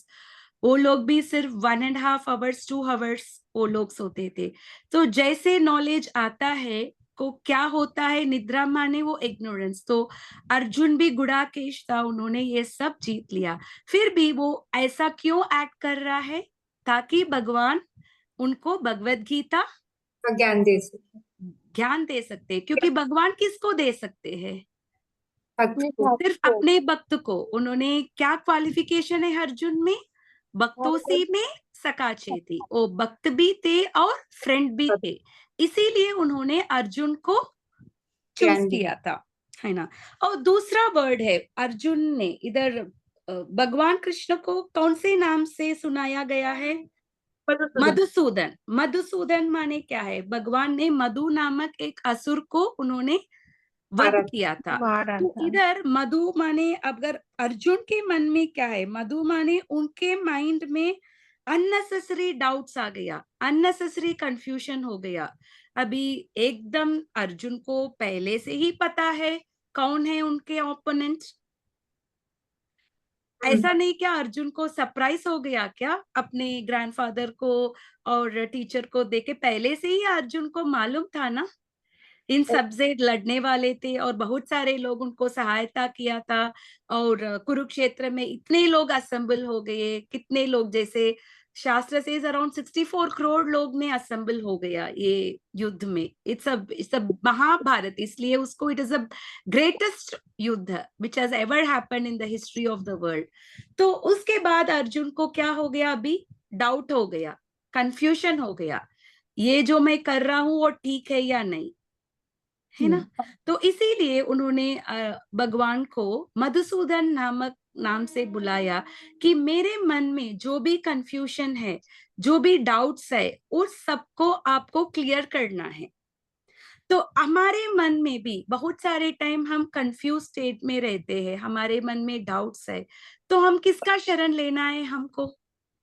वो लोग भी सिर्फ 1.5 आवर्स 2 आवर्स वो लोग सोते थे। तो जैसे नॉलेज आता है को क्या होता है? निद्रा माने वो इग्नोरेंस। तो अर्जुन भी गुड़ाकेश था, उन्होंने ये सब जीत लिया। फिर भी वो ऐसा क्यों एक्ट कर रहा है? ताकि भगवान उनको भगवत गीता ज्ञान दे सकते, क्योंकि भगवान किसको दे सकते हैं? सिर्फ को। अपने भक्त को। उन्होंने क्या क्वालिफिकेशन है अर्जुन में? भक्तोसी में सकाचे थी, वो भक्त भी थे और फ्रेंड भी थे, इसीलिए उन्होंने अर्जुन को चूज किया था, है ना? और दूसरा वर्ड है अर्जुन ने इधर भगवान कृष्ण को कौन से नाम से सुनाया गया है? मधुसूदन। मधुसूदन माने क्या है? भगवान ने मधु नामक एक असुर को उन्होंने वध किया था। तो इधर मधु माने, अगर अर्जुन के मन में क्या है? मधु माने उनके माइंड में अननेसेसरी डाउट्स आ गया, अननेसेसरी कंफ्यूजन हो गया। अभी एकदम अर्जुन को पहले से ही पता है कौन है उनके ओपोनेंट। ऐसा नहीं क्या अर्जुन को सरप्राइज हो गया क्या अपने ग्रैंडफादर को और टीचर को देके? पहले से ही अर्जुन को मालूम था ना इन सबसे लड़ने वाले थे और बहुत सारे लोग उनको सहायता किया था। और कुरुक्षेत्र में इतने लोग असेंबल हो गए, कितने लोग, जैसे शास्त्र से अराउंड 64 करोड़ लोग ने असेंबल हो गया ये युद्ध में। इट्स अ महाभारत, इसलिए उसको इट इज अ ग्रेटेस्ट युद्ध which has ever happened in the history of the world. तो उसके बाद अर्जुन को क्या हो गया, अभी डाउट हो गया, कंफ्यूजन हो गया, ये जो मैं कर रहा हूं वो ठीक है या नहीं, है ना। तो इसीलिए उन्होंने भगवान को मधुसूदन नामक नाम से बुलाया कि मेरे मन में जो भी कंफ्यूजन है, जो भी डाउट्स है, उस सबको आपको क्लियर करना है। तो हमारे मन में भी बहुत सारे टाइम हम कंफ्यूज स्टेट में रहते हैं, हमारे मन में डाउट्स है, तो हम किसका शरण लेना है, हमको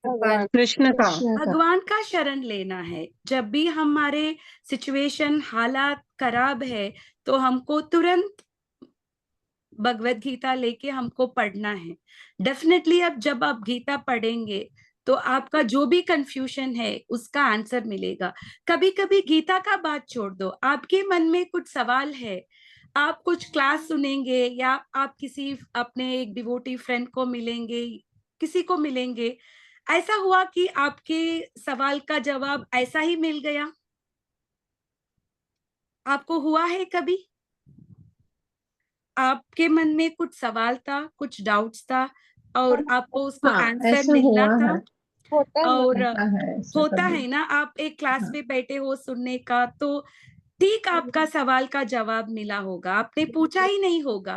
भगवान कृष्ण का। कृष्ण का। भगवान का शरण लेना है। जब भी हमारे सिचुएशन हालात खराब है तो हमको तुरंत भगवत गीता लेके हमको पढ़ना है। डेफिनेटली अब जब आप गीता पढ़ेंगे तो आपका जो भी कंफ्यूजन है उसका आंसर मिलेगा। कभी कभी गीता का बात छोड़ दो, आपके मन में कुछ सवाल है, आप कुछ क्लास सुनेंगे या आप किसी अपने एक डिवोटी फ्रेंड को मिलेंगे, किसी को मिलेंगे, ऐसा हुआ कि आपके सवाल का जवाब ऐसा ही मिल गया, आपको हुआ है कभी? आपके मन में कुछ सवाल था, कुछ डाउट्स था और आपको उसको हाँ, आंसर ऐसा मिलना हुआ था। है। होता है। और होता है ऐसा होता कभी। है ना, आप एक क्लास हाँ। में बैठे हो सुनने का, तो ठीक आपका सवाल का जवाब मिला होगा, आपने पूछा ही नहीं होगा,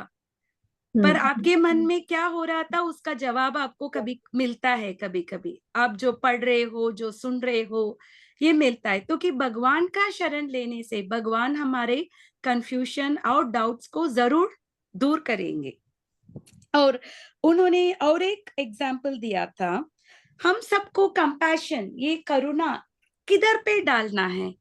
पर आपके मन में क्या हो रहा था उसका जवाब आपको कभी मिलता है, कभी कभी आप जो पढ़ रहे हो, जो सुन रहे हो, ये मिलता है। तो कि भगवान का शरण लेने से भगवान हमारे कंफ्यूजन और डाउट्स को जरूर दूर करेंगे। और उन्होंने और एक एग्जाम्पल दिया था, हम सबको कंपैशन, ये करुणा किधर पे डालना है।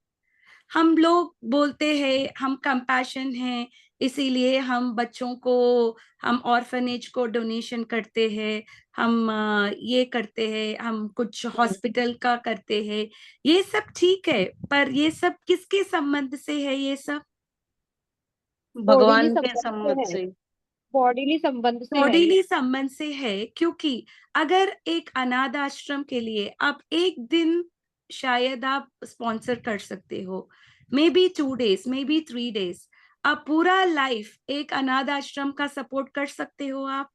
हम लोग बोलते हैं हम कंपैशन हैं, इसीलिए हम बच्चों को, हम ऑर्फनेज को डोनेशन करते हैं, हम ये करते हैं, हम कुछ हॉस्पिटल का करते हैं, ये सब ठीक है, पर ये सब किसके संबंध से है? ये सब भगवान के संबंध से। बॉडीली संबंध से है। बॉडीली संबंध से है, क्योंकि अगर एक अनाथ आश्रम के लिए आप एक दिन शायद आप स्पॉन्सर कर सकते हो, may be 2 days, may be 3 days, आप पूरा लाइफ एक अनाथ आश्रम का सपोर्ट कर सकते हो? आप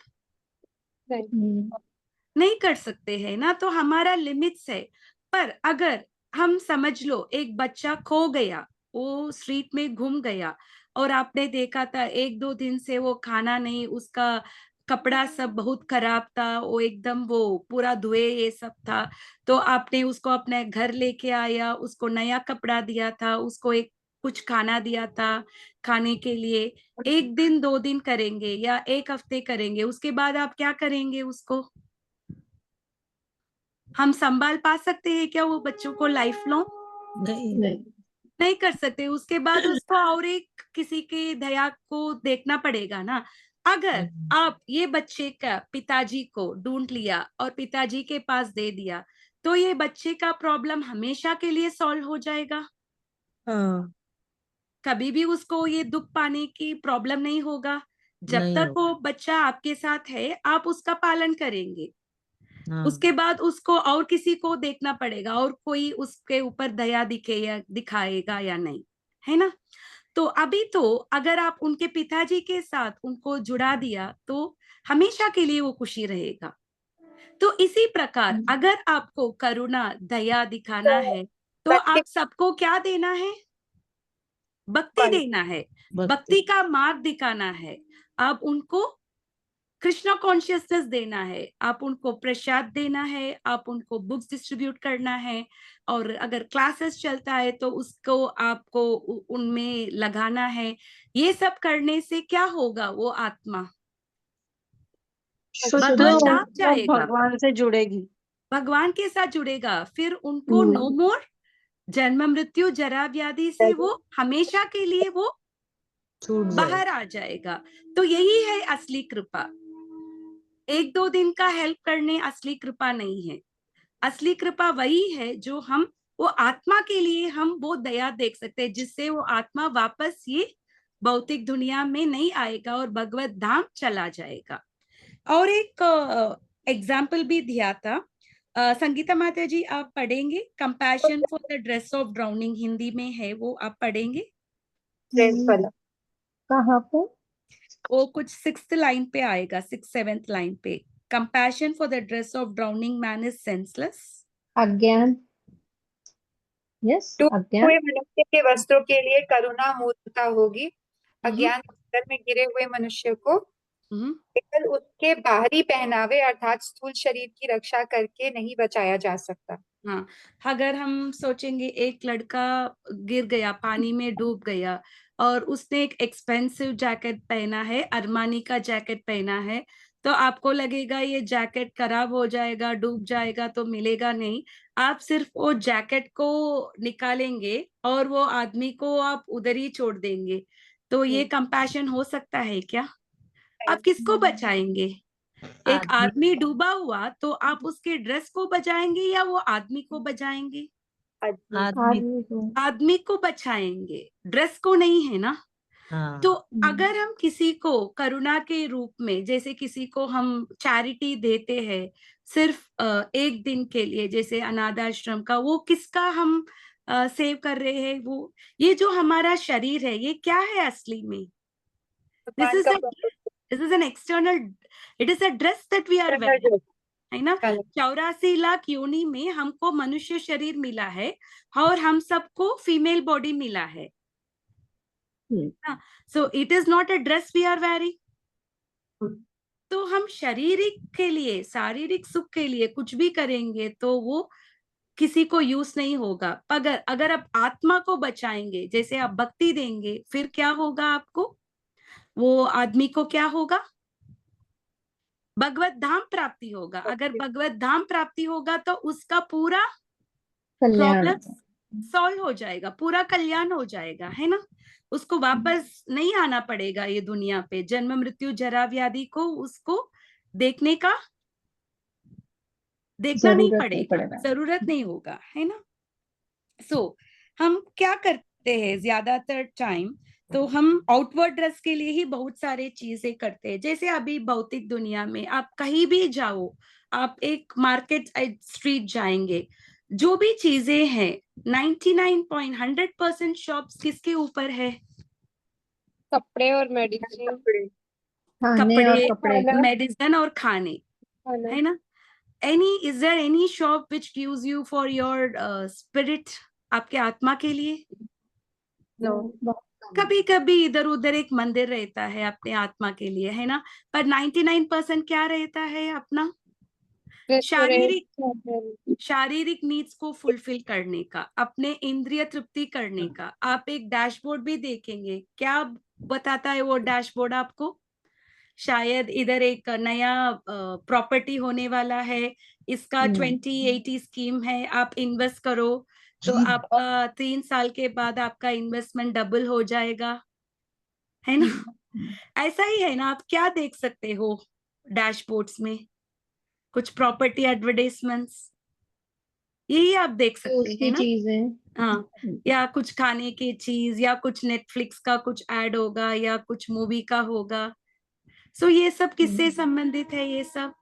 नहीं कर सकते हैं ना। तो हमारा लिमिट्स है। पर अगर हम समझ लो एक बच्चा खो गया, वो स्ट्रीट में घूम गया और आपने देखा था 1-2 दिन से वो खाना नहीं, उसका कपड़ा सब बहुत खराब था, वो एकदम वो पूरा धुए ये सब था, तो आपने उसको अपने घर लेके आया, उसको नया कपड़ा दिया था, उसको एक कुछ खाना दिया था खाने के लिए। 1 दिन 2 दिन करेंगे या 1 हफ्ते करेंगे, उसके बाद आप क्या करेंगे? उसको हम संभाल पा सकते हैं क्या वो बच्चों को लाइफ लॉन्ग? नहीं कर सकते। उसके बाद उसको और एक किसी के दया को देखना पड़ेगा ना। अगर आप ये बच्चे का पिताजी को ढूंढ लिया और पिताजी के पास दे दिया, तो ये बच्चे का प्रॉब्लम हमेशा के लिए सॉल्व हो जाएगा। कभी भी उसको ये दुख पाने की प्रॉब्लम नहीं होगा। जब तक वो बच्चा आपके साथ है आप उसका पालन करेंगे, उसके बाद उसको और किसी को देखना पड़ेगा, और कोई उसके ऊपर दया दिखे या दिखाएगा या नहीं, है ना। तो अभी तो अगर आप उनके पिताजी के साथ उनको जुड़ा दिया तो हमेशा के लिए वो खुशी रहेगा। तो इसी प्रकार अगर आपको करुणा दया दिखाना है तो आप सबको क्या देना है? भक्ति देना है, भक्ति का मार्ग दिखाना है। आप उनको कृष्णा कॉन्शियसनेस देना है, आप उनको प्रसाद देना है, आप उनको बुक्स डिस्ट्रीब्यूट करना है, और अगर क्लासेस चलता है तो उसको आपको उनमें लगाना है। ये सब करने से क्या होगा? वो आत्मा भगवत धाम जाएगा, भगवान से जुड़ेगी, भगवान के साथ जुड़ेगा, फिर उनको नो मोर जन्म मृत्यु जरा व्याधि से वो हमेशा के लिए वो बाहर आ जाएगा। तो यही है असली कृपा। 1-2 दिन का हेल्प करने असली कृपा नहीं है। असली कृपा वही है जो हम वो आत्मा के लिए हम वो दया देख सकते हैं, जिससे वो आत्मा वापस ये भौतिक दुनिया में नहीं आएगा और भगवत धाम चला जाएगा। और एक एग्जाम्पल भी दिया था। संगीता माता जी आप पढ़ेंगे? Compassion for the dress of drowning Hindi में है, वो आप पढ़ेंगे? कहाँ पे? वो कुछ 6th लाइन पे आएगा, 6th-7th लाइन पे। Compassion for the dress of drowning man is senseless. अज्ञान। यस, डूबे अज्ञान। हुए मनुष्य के वस्त्रों के लिए करुणा मूर्तता होगी। अज्ञान सागर में गिरे हुए मनुष्य को केवल उसके बाहरी पहनावे अर्थात स्थूल शरीर की रक्षा करके नहीं बचाया जा सकता। हाँ, अगर हम सोचेंगे एक लड़का गिर गया, पानी में डूब गया और उसने एक एक्सपेंसिव जैकेट पहना है, अरमानी का जैकेट पहना है, तो आपको लगेगा ये जैकेट खराब हो जाएगा, डूब जाएगा तो मिलेगा नहीं। आप सिर्फ वो जैकेट को निकालेंगे और वो आदमी को आप उधर ही छोड़ देंगे। तो ये कंपैशन हो सकता है क्या? आप किसको बचाएंगे? एक आदमी डूबा हुआ तो आप उसके ड्रेस को बचाएंगे या वो आदमी को बचाएंगे? आदमी को। आदमी को बचाएंगे, ड्रेस को नहीं, है ना? हाँ। तो अगर हम किसी को करुणा के रूप में, जैसे किसी को हम चैरिटी देते हैं सिर्फ एक दिन के लिए, जैसे अनाथ आश्रम का, वो किसका हम सेव कर रहे हैं? वो ये जो हमारा शरीर है, ये क्या है असली में? दिस भगवान इज का this is an external, it is a dress that we are wearing, है ना? 84 लाख योनि में हमको मनुष्य शरीर मिला है और हम सबको फीमेल बॉडी मिला है। So it is not a dress we are wearing. तो हम शारीरिक के लिए, शारीरिक सुख के लिए कुछ भी करेंगे तो वो किसी को यूज नहीं होगा। अगर आप आत्मा को बचाएंगे, जैसे आप भक्ति देंगे, फिर क्या होगा आपको? वो आदमी को क्या होगा? भगवत धाम प्राप्ति होगा। अगर भगवत धाम प्राप्ति होगा तो उसका पूरा कल्याण। प्रॉब्लम सॉल्व हो जाएगा, पूरा कल्याण हो जाएगा, है ना? उसको वापस नहीं आना पड़ेगा ये दुनिया पे, जन्म मृत्यु जरा व्याधि को उसको देखना नहीं पड़ेगा, जरूरत नहीं होगा, है ना? सो हम क्या करते हैं ज्यादातर टाइम? तो हम आउटवर्ड ड्रेस के लिए ही बहुत सारे चीजें करते हैं। जैसे अभी भौतिक दुनिया में आप कहीं भी जाओ, आप एक मार्केट स्ट्रीट जाएंगे, जो भी चीजें हैं 99.100% शॉप्स किसके ऊपर है? कपड़े और मेडिसिन, कपड़े, मेडिसिन और खाने, खाना। है ना? is there any shop which gives you for your spirit, आपके आत्मा के लिए? कभी कभी इधर उधर एक मंदिर रहता है अपने आत्मा के लिए, है ना? पर 99% क्या रहता है? अपना शारीरिक नीड्स को फुलफिल करने का, अपने इंद्रिय तृप्ति करने का। आप एक डैशबोर्ड भी देखेंगे, क्या बताता है वो डैशबोर्ड आपको? शायद इधर एक नया प्रॉपर्टी होने वाला है, इसका 2080 स्कीम है, आप इन्वेस्ट करो तो आपका 3 साल के बाद आपका इन्वेस्टमेंट डबल हो जाएगा, है ना? ऐसा ही है ना? आप क्या देख सकते हो डैशबोर्ड्स में? कुछ प्रॉपर्टी एडवर्टाइजमेंट्स, यही आप देख सकते हैं ना? चीजें, हाँ, या कुछ खाने की चीज, या कुछ नेटफ्लिक्स का कुछ ऐड होगा, या कुछ मूवी का होगा। सो ये सब किससे संबंधित है? ये सब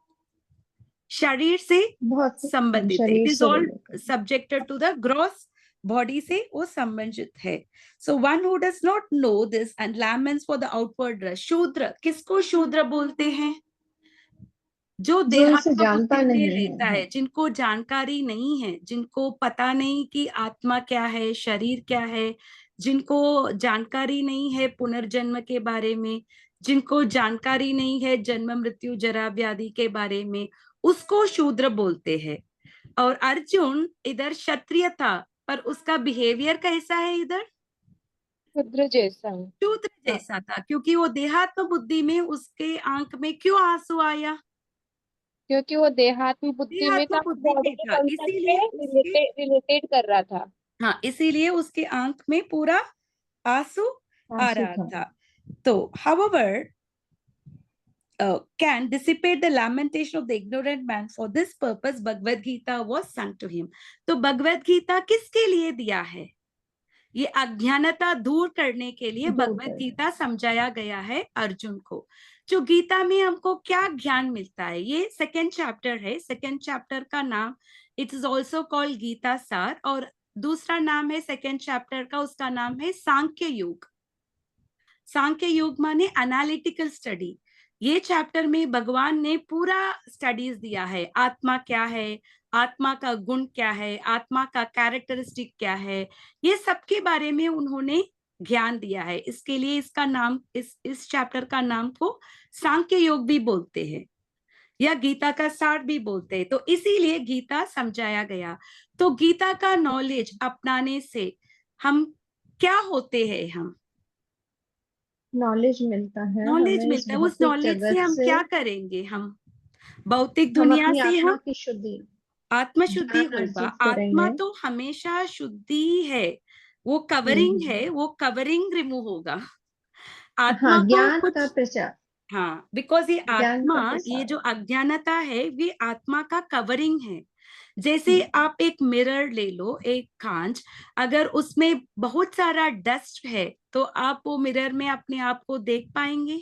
शरीर से संबंधित है। It is all subjected to the gross body से वो संबंधित है। So one who does not know this and laments for the outward dress. शूद्र, किसको शूद्र बोलते हैं? जो जानता नहीं रहता है, जिनको जानकारी नहीं है, जिनको पता नहीं कि आत्मा क्या है, शरीर क्या है, जिनको जानकारी नहीं है पुनर्जन्म के बारे में, जिनको जानकारी नहीं है जन्म मृत्यु जरा व्याधि के बारे में, उसको शूद्र बोलते हैं। और अर्जुन इधर क्षत्रिय था, पर उसका बिहेवियर कैसा है? इधर शूद्र जैसा था, क्योंकि वो देहात्म बुद्धि में उसके आंख में क्यों आंसू आया? क्योंकि वो देहात्म बुद्धि में था, बॉडी के कांसेप्ट से रिलेटेड कर रहा था। हाँ, इसीलिए उसके आंख में पूरा आंसू आ रहा था। तो however can dissipate the lamentation of the ignorant man. For this purpose Bhagavad Gita was sung to him. तो भगवद गीता किसके लिए दिया है? ये अज्ञानता दूर करने के लिए भगवद गीता समझाया गया है अर्जुन को। जो गीता में हमको क्या ज्ञान मिलता है, ये सेकेंड चैप्टर है। सेकेंड चैप्टर का नाम it is also called Gita सार, और दूसरा नाम है सेकेंड चैप्टर का, उसका नाम है सांख्य युग। सांख्य युग माने एनालिटिकल स्टडी। ये चैप्टर में भगवान ने पूरा स्टडीज दिया है, आत्मा क्या है, आत्मा का गुण क्या है, आत्मा का कैरेक्टरिस्टिक क्या है, ये सब के बारे में उन्होंने ज्ञान दिया है। इसके लिए इसका नाम, इस चैप्टर का नाम को सांख्य योग भी बोलते हैं या गीता का सार भी बोलते हैं। तो इसीलिए गीता समझाया गया। तो गीता का नॉलेज अपनाने से हम क्या होते हैं? हम नॉलेज मिलता है, नॉलेज हमें इस मिलता है। उस भौतिक नॉलेज से जगत हम से क्या करेंगे? हम भौतिक हम दुनिया अपनी से आत्मा हम की शुद्धि, आत्मा शुद्धि ज्ञान होगा। अर्जित आत्मा करेंगे। तो हमेशा शुद्धि है, वो कवरिंग है, वो कवरिंग रिमूव होगा। आत्मा हाँ, को ज्ञान का कुछ, प्रचार, हाँ, बिकॉज ये ज्ञान का आत्मा, ये प्रसार। जो अज्ञानता है, ये आत्मा का कवरिंग है। जैसे आप एक मिरर ले लो, एक कांच, अगर उसमें बहुत सारा डस्ट है तो आप वो मिरर में अपने आप को देख पाएंगे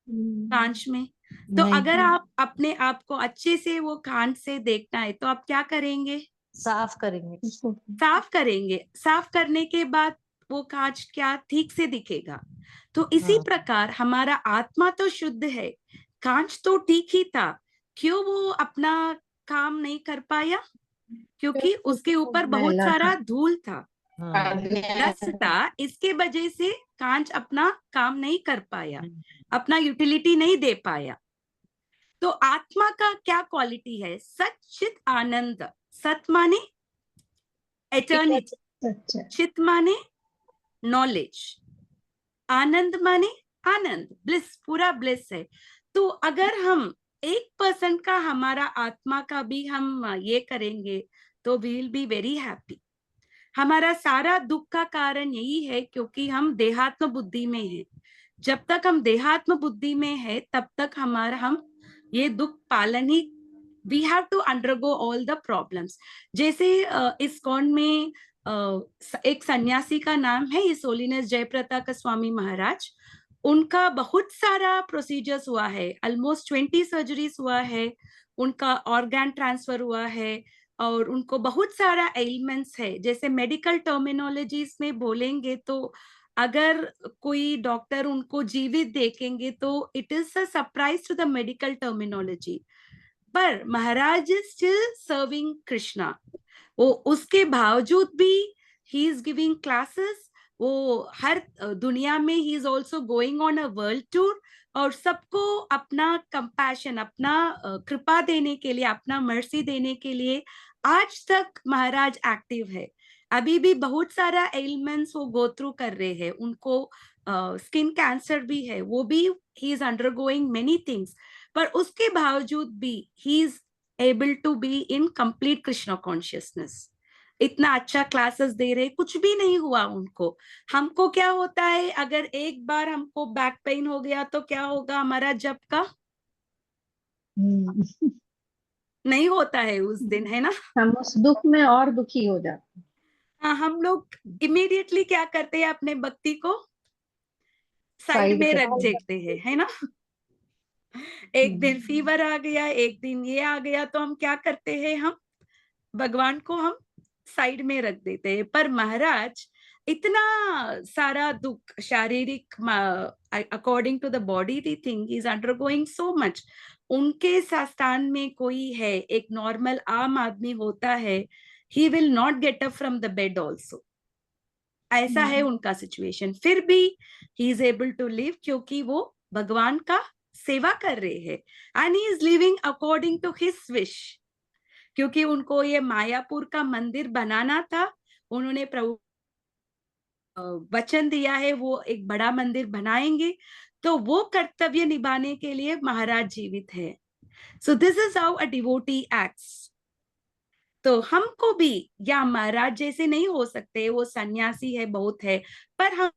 कांच में? तो अगर आप अपने आप को अच्छे से वो कांच से देखना है तो आप क्या करेंगे? साफ करेंगे। साफ करेंगे। साफ करने के बाद वो कांच क्या ठीक से दिखेगा। तो इसी प्रकार हमारा आत्मा तो शुद्ध है, कांच तो ठीक ही था, क्यों वो अपना काम नहीं कर पाया? क्योंकि उसके ऊपर बहुत मैला सारा था। धूल था, डस्ट था, इसके वजह से कांच अपना काम नहीं कर पाया, अपना यूटिलिटी नहीं दे पाया। तो आत्मा का क्या क्वालिटी है? सच्चित आनंद। सत माने एटर्निटी, सच्चा। चित माने नॉलेज, आनंद माने आनंद, ब्लिस, पूरा ब्लिस है। तो अगर हम 1% का हमारा आत्मा का भी हम ये करेंगे तो we will be very happy. हमारा सारा दुख का कारण यही है क्योंकि हम देहात्म बुद्धि में हैं। जब तक हम देहात्म बुद्धि में है तब तक हमारा हम ये दुख पालन ही, we have to undergo all the problems. जैसे इस्कॉन में एक सन्यासी का नाम है हिज होलीनेस जयप्रताप स्वामी महाराज। उनका बहुत सारा प्रोसीजर्स हुआ है, ऑलमोस्ट 20 सर्जरीज हुआ है, उनका ऑर्गन ट्रांसफर हुआ है, और उनको बहुत सारा एलिमेंट्स है। जैसे मेडिकल टर्मिनोलॉजीज में बोलेंगे तो अगर कोई डॉक्टर उनको जीवित देखेंगे तो it is a surprise to the medical terminology, पर Maharaj is still serving Krishna. वो उसके बावजूद भी ही इज गिविंग क्लासेस, वो हर दुनिया में he is also going on a world tour, और सबको अपना कंपैशन, अपना कृपा देने के लिए, अपना मर्सी देने के लिए आज तक महाराज एक्टिव है। अभी भी बहुत सारा एलिमेंट्स वो गो थ्रू कर रहे हैं, उनको स्किन कैंसर भी है, वो भी he is undergoing many things, पर उसके बावजूद भी he is able to be in complete Krishna consciousness. इतना अच्छा क्लासेस दे रहे, कुछ भी नहीं हुआ उनको। हमको क्या होता है, अगर एक बार हमको बैक पेन हो गया तो क्या होगा हमारा जब का? नहीं होता है उस दिन, है ना? हम उस दुख में और दुखी हो जाते हैं। हाँ, हम लोग इमीडिएटली क्या करते हैं, अपने भक्ति को साइड साइड में रख करते हैं। देते हैं, है ना? एक दिन फीवर आ गया, एक दिन ये आ गया, तो हम क्या करते हैं, हम भगवान को हम साइड में रख देते हैं। पर महाराज इतना सारा दुख शारीरिक, according to the body the thing is undergoing so much. उनके स्थान में कोई है, एक नॉर्मल आम आदमी होता है, he will not get up from the bed also. ऐसा है उनका सिचुएशन, फिर भी he is able to live, क्योंकि वो भगवान का सेवा कर रहे हैं, and he is living according to his wish. क्योंकि उनको ये मायापुर का मंदिर बनाना था, उन्होंने प्रभु वचन दिया है वो एक बड़ा मंदिर बनाएंगे, तो वो कर्तव्य निभाने के लिए महाराज जीवित है। So this is how a devotee acts. तो हमको भी, या महाराज जैसे नहीं हो सकते, वो सन्यासी है, बहुत है, पर हम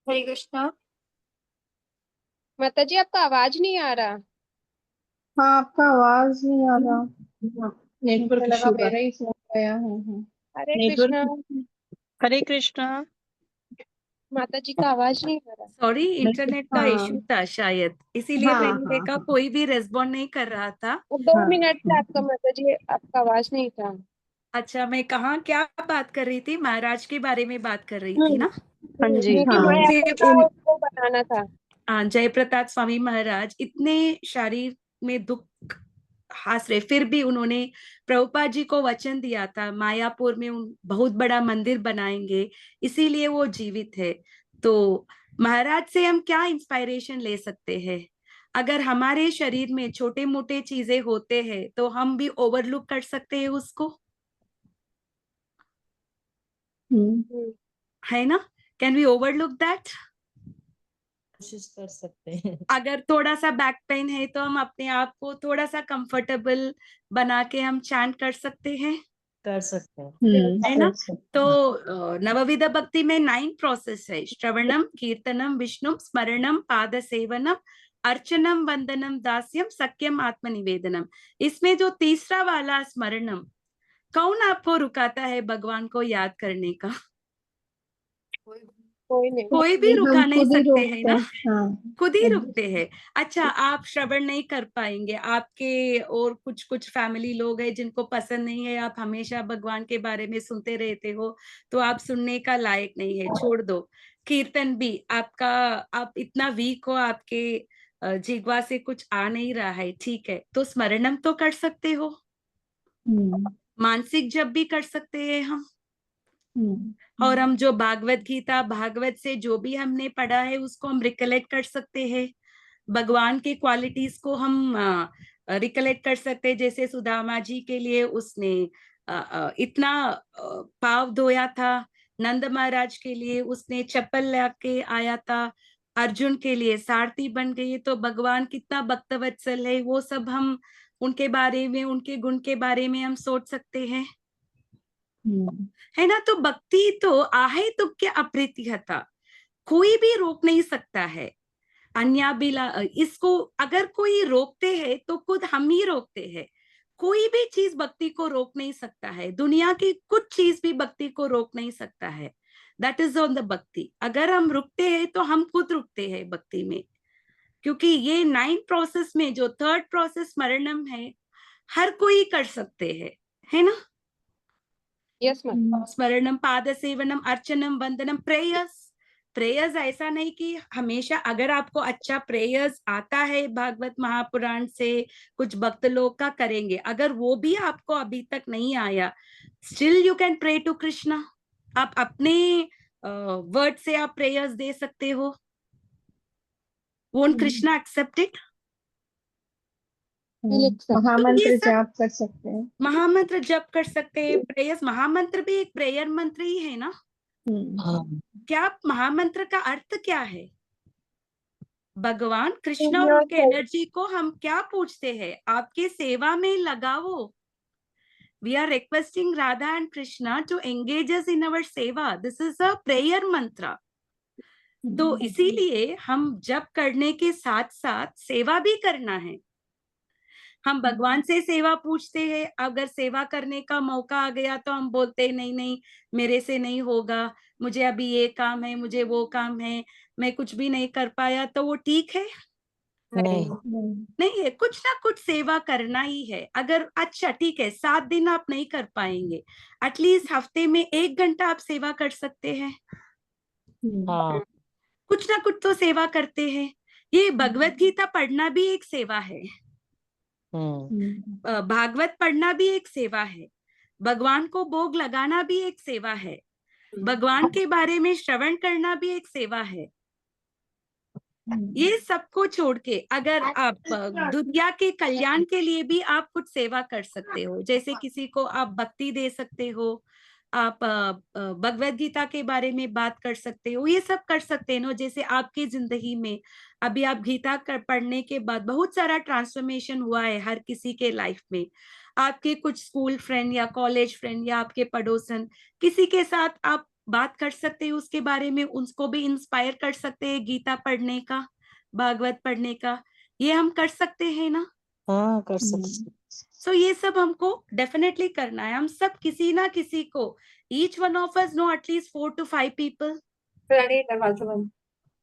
हरे कृष्णा। माता जी आपका आवाज नहीं आ रहा। हाँ, आपका आवाज नहीं आ रहा। नेटवर्क मुझे लगा इशू मेरा ही फोन गया है। हरे कृष्णा। नेटवर्क। हरे कृष्णा। माता जी का आवाज नहीं आ रहा। सॉरी, इंटरनेट का हाँ इशू था शायद, इसीलिए हाँ मैंने हाँ देखा हाँ कोई भी रेस्पॉन्ड नहीं कर रहा था। वो 2 हाँ। मिनट से आपका माता जी आपका आवाज नहीं था। अच्छा, मैं कहाँ क्या बात कर रही थी? महाराज के बारे में बात कर रही थी ना। हाँ जी। जिनकी हाँ माया फिर था उसको बनाना था। जयप्रताप स्वामी महाराज इतने शरीर में दुख हास रहे, फिर भी उन्होंने प्रभुपाद जी को वचन दिया था मायापुर में बहुत बड़ा मंदिर बनाएंगे, इसीलिए वो जीवित है। तो महाराज से हम क्या इंस्पायरेशन ले सकते हैं? अगर हमारे शरीर में छोटे मोटे चीजें होते हैं तो हम भी ओवरलुक कर सकते हैं उसको, हम्म। है ना? Can we overlook that? कोशिश कर सकते हैं। अगर थोड़ा सा बैक पेन है तो हम अपने आप को थोड़ा सा कंफर्टेबल बना के हम चैंट कर सकते हैं, कर सकते हैं। है ना? कर सकते तो नवविध भक्ति में 9 प्रोसेस है: श्रवणम, कीर्तनम, विष्णु स्मरणम, पाद सेवनम, अर्चनम, वंदनम, दास्यम, सख्यम, आत्मनिवेदनम। इसमें जो तीसरा वाला स्मरणम, कौन आपको रुकाता है भगवान को याद करने का? कोई नहीं। कोई भी हम रुका नहीं खुद ही सकते है रोकते ना, हैं। हाँ खुद ही रुकते हैं। अच्छा, आप श्रवण नहीं कर पाएंगे, आपके और कुछ कुछ फैमिली लोग हैं जिनको पसंद नहीं है, आप हमेशा भगवान के बारे में सुनते रहते हो, तो आप सुनने का लायक नहीं है, छोड़ दो। कीर्तन भी आपका, आप इतना वीक हो, आपके जिह्वा से कुछ आ नहीं रहा है, ठीक है, तो स्मरणम तो कर सकते हो, मानसिक जप भी कर सकते हैं हम। और हम जो भागवत गीता, भागवत से जो भी हमने पढ़ा है उसको हम रिकलेक्ट कर सकते हैं, भगवान के क्वालिटीज को हम रिकलेक्ट कर सकते हैं। जैसे सुदामा जी के लिए उसने इतना पाव धोया था, नंद महाराज के लिए उसने चप्पल लेके आया था, अर्जुन के लिए सारथी बन गई, तो भगवान कितना भक्तवत्सल है, वो सब हम उनके बारे में, उनके गुण के बारे में हम सोच सकते हैं, है ना? तो भक्ति तो आहे तुक्य अप्रीतिहता, कोई भी रोक नहीं सकता है। अन्या बिला, इसको अगर कोई रोकते हैं तो खुद हम ही रोकते हैं। कोई भी चीज भक्ति को रोक नहीं सकता है, दुनिया की कुछ चीज भी भक्ति को रोक नहीं सकता है। दैट इज ऑन द भक्ति। अगर हम रुकते हैं तो हम खुद रुकते हैं भक्ति में, क्योंकि ये 9 प्रोसेस में जो 3rd प्रोसेस स्मरणम है, हर कोई कर सकते हैं, है ना? Yes ma'am. स्मरणम, पाद सेवनम, अर्चनम, वंदनम, प्रेयर्स। प्रेयर्स ऐसा नहीं कि हमेशा, अगर आपको अच्छा प्रेयर्स आता है भागवत महापुराण से, कुछ भक्त लोग का करेंगे, अगर वो भी आपको अभी तक नहीं आया, still you can pray to Krishna. आप अपने वर्ड से आप प्रेयर्स दे सकते हो। Won't Krishna accept it? तो महामंत्र ये सब जाप कर सकते हैं। महामंत्र जप कर सकते हैं, प्रेयर्स, महामंत्र भी एक प्रेयर मंत्र ही है ना। हाँ। क्या महामंत्र का अर्थ क्या है? भगवान कृष्ण और उनके एनर्जी को हम क्या पूछते हैं? आपके सेवा में लगाओ। We are requesting Radha and Krishna to engage us in our सेवा। दिस इज अ प्रेयर मंत्र। तो इसीलिए हम जप करने के साथ साथ सेवा भी करना है। हम भगवान से सेवा पूछते हैं, अगर सेवा करने का मौका आ गया तो हम बोलते हैं नहीं नहीं, मेरे से नहीं होगा, मुझे अभी ये काम है, मुझे वो काम है, मैं कुछ भी नहीं कर पाया, तो वो ठीक है? नहीं। नहीं है, कुछ ना कुछ सेवा करना ही है। अगर अच्छा ठीक है 7 दिन आप नहीं कर पाएंगे, एटलीस्ट हफ्ते में 1 घंटा आप सेवा कर सकते हैं, हाँ। कुछ ना कुछ तो सेवा करते हैं। ये भगवत गीता पढ़ना भी एक सेवा है, भागवत पढ़ना भी एक सेवा है, भगवान को भोग लगाना भी एक सेवा है, भगवान के बारे में श्रवण करना भी एक सेवा है। ये सबको छोड़ के अगर आप दुनिया के कल्याण के लिए भी आप कुछ सेवा कर सकते हो, जैसे किसी को आप भक्ति दे सकते हो, आप भगवत गीता के बारे में बात कर सकते हो, ये सब कर सकते हैं ना। जैसे आपकी जिंदगी में अभी आप गीता पढ़ने के बाद बहुत सारा ट्रांसफॉर्मेशन हुआ है हर किसी के लाइफ में। आपके कुछ स्कूल फ्रेंड या कॉलेज फ्रेंड या आपके पड़ोसन, किसी के साथ आप बात कर सकते हैं उसके बारे में, उसको भी इंस्पायर कर सकते हैं गीता पढ़ने का, भागवत पढ़ने का, ये हम कर सकते हैं ना? हाँ, कर सकते। सो ये सब हमको डेफिनेटली करना है। हम सब किसी ना किसी को, each one of us know at least 4 to 5 people.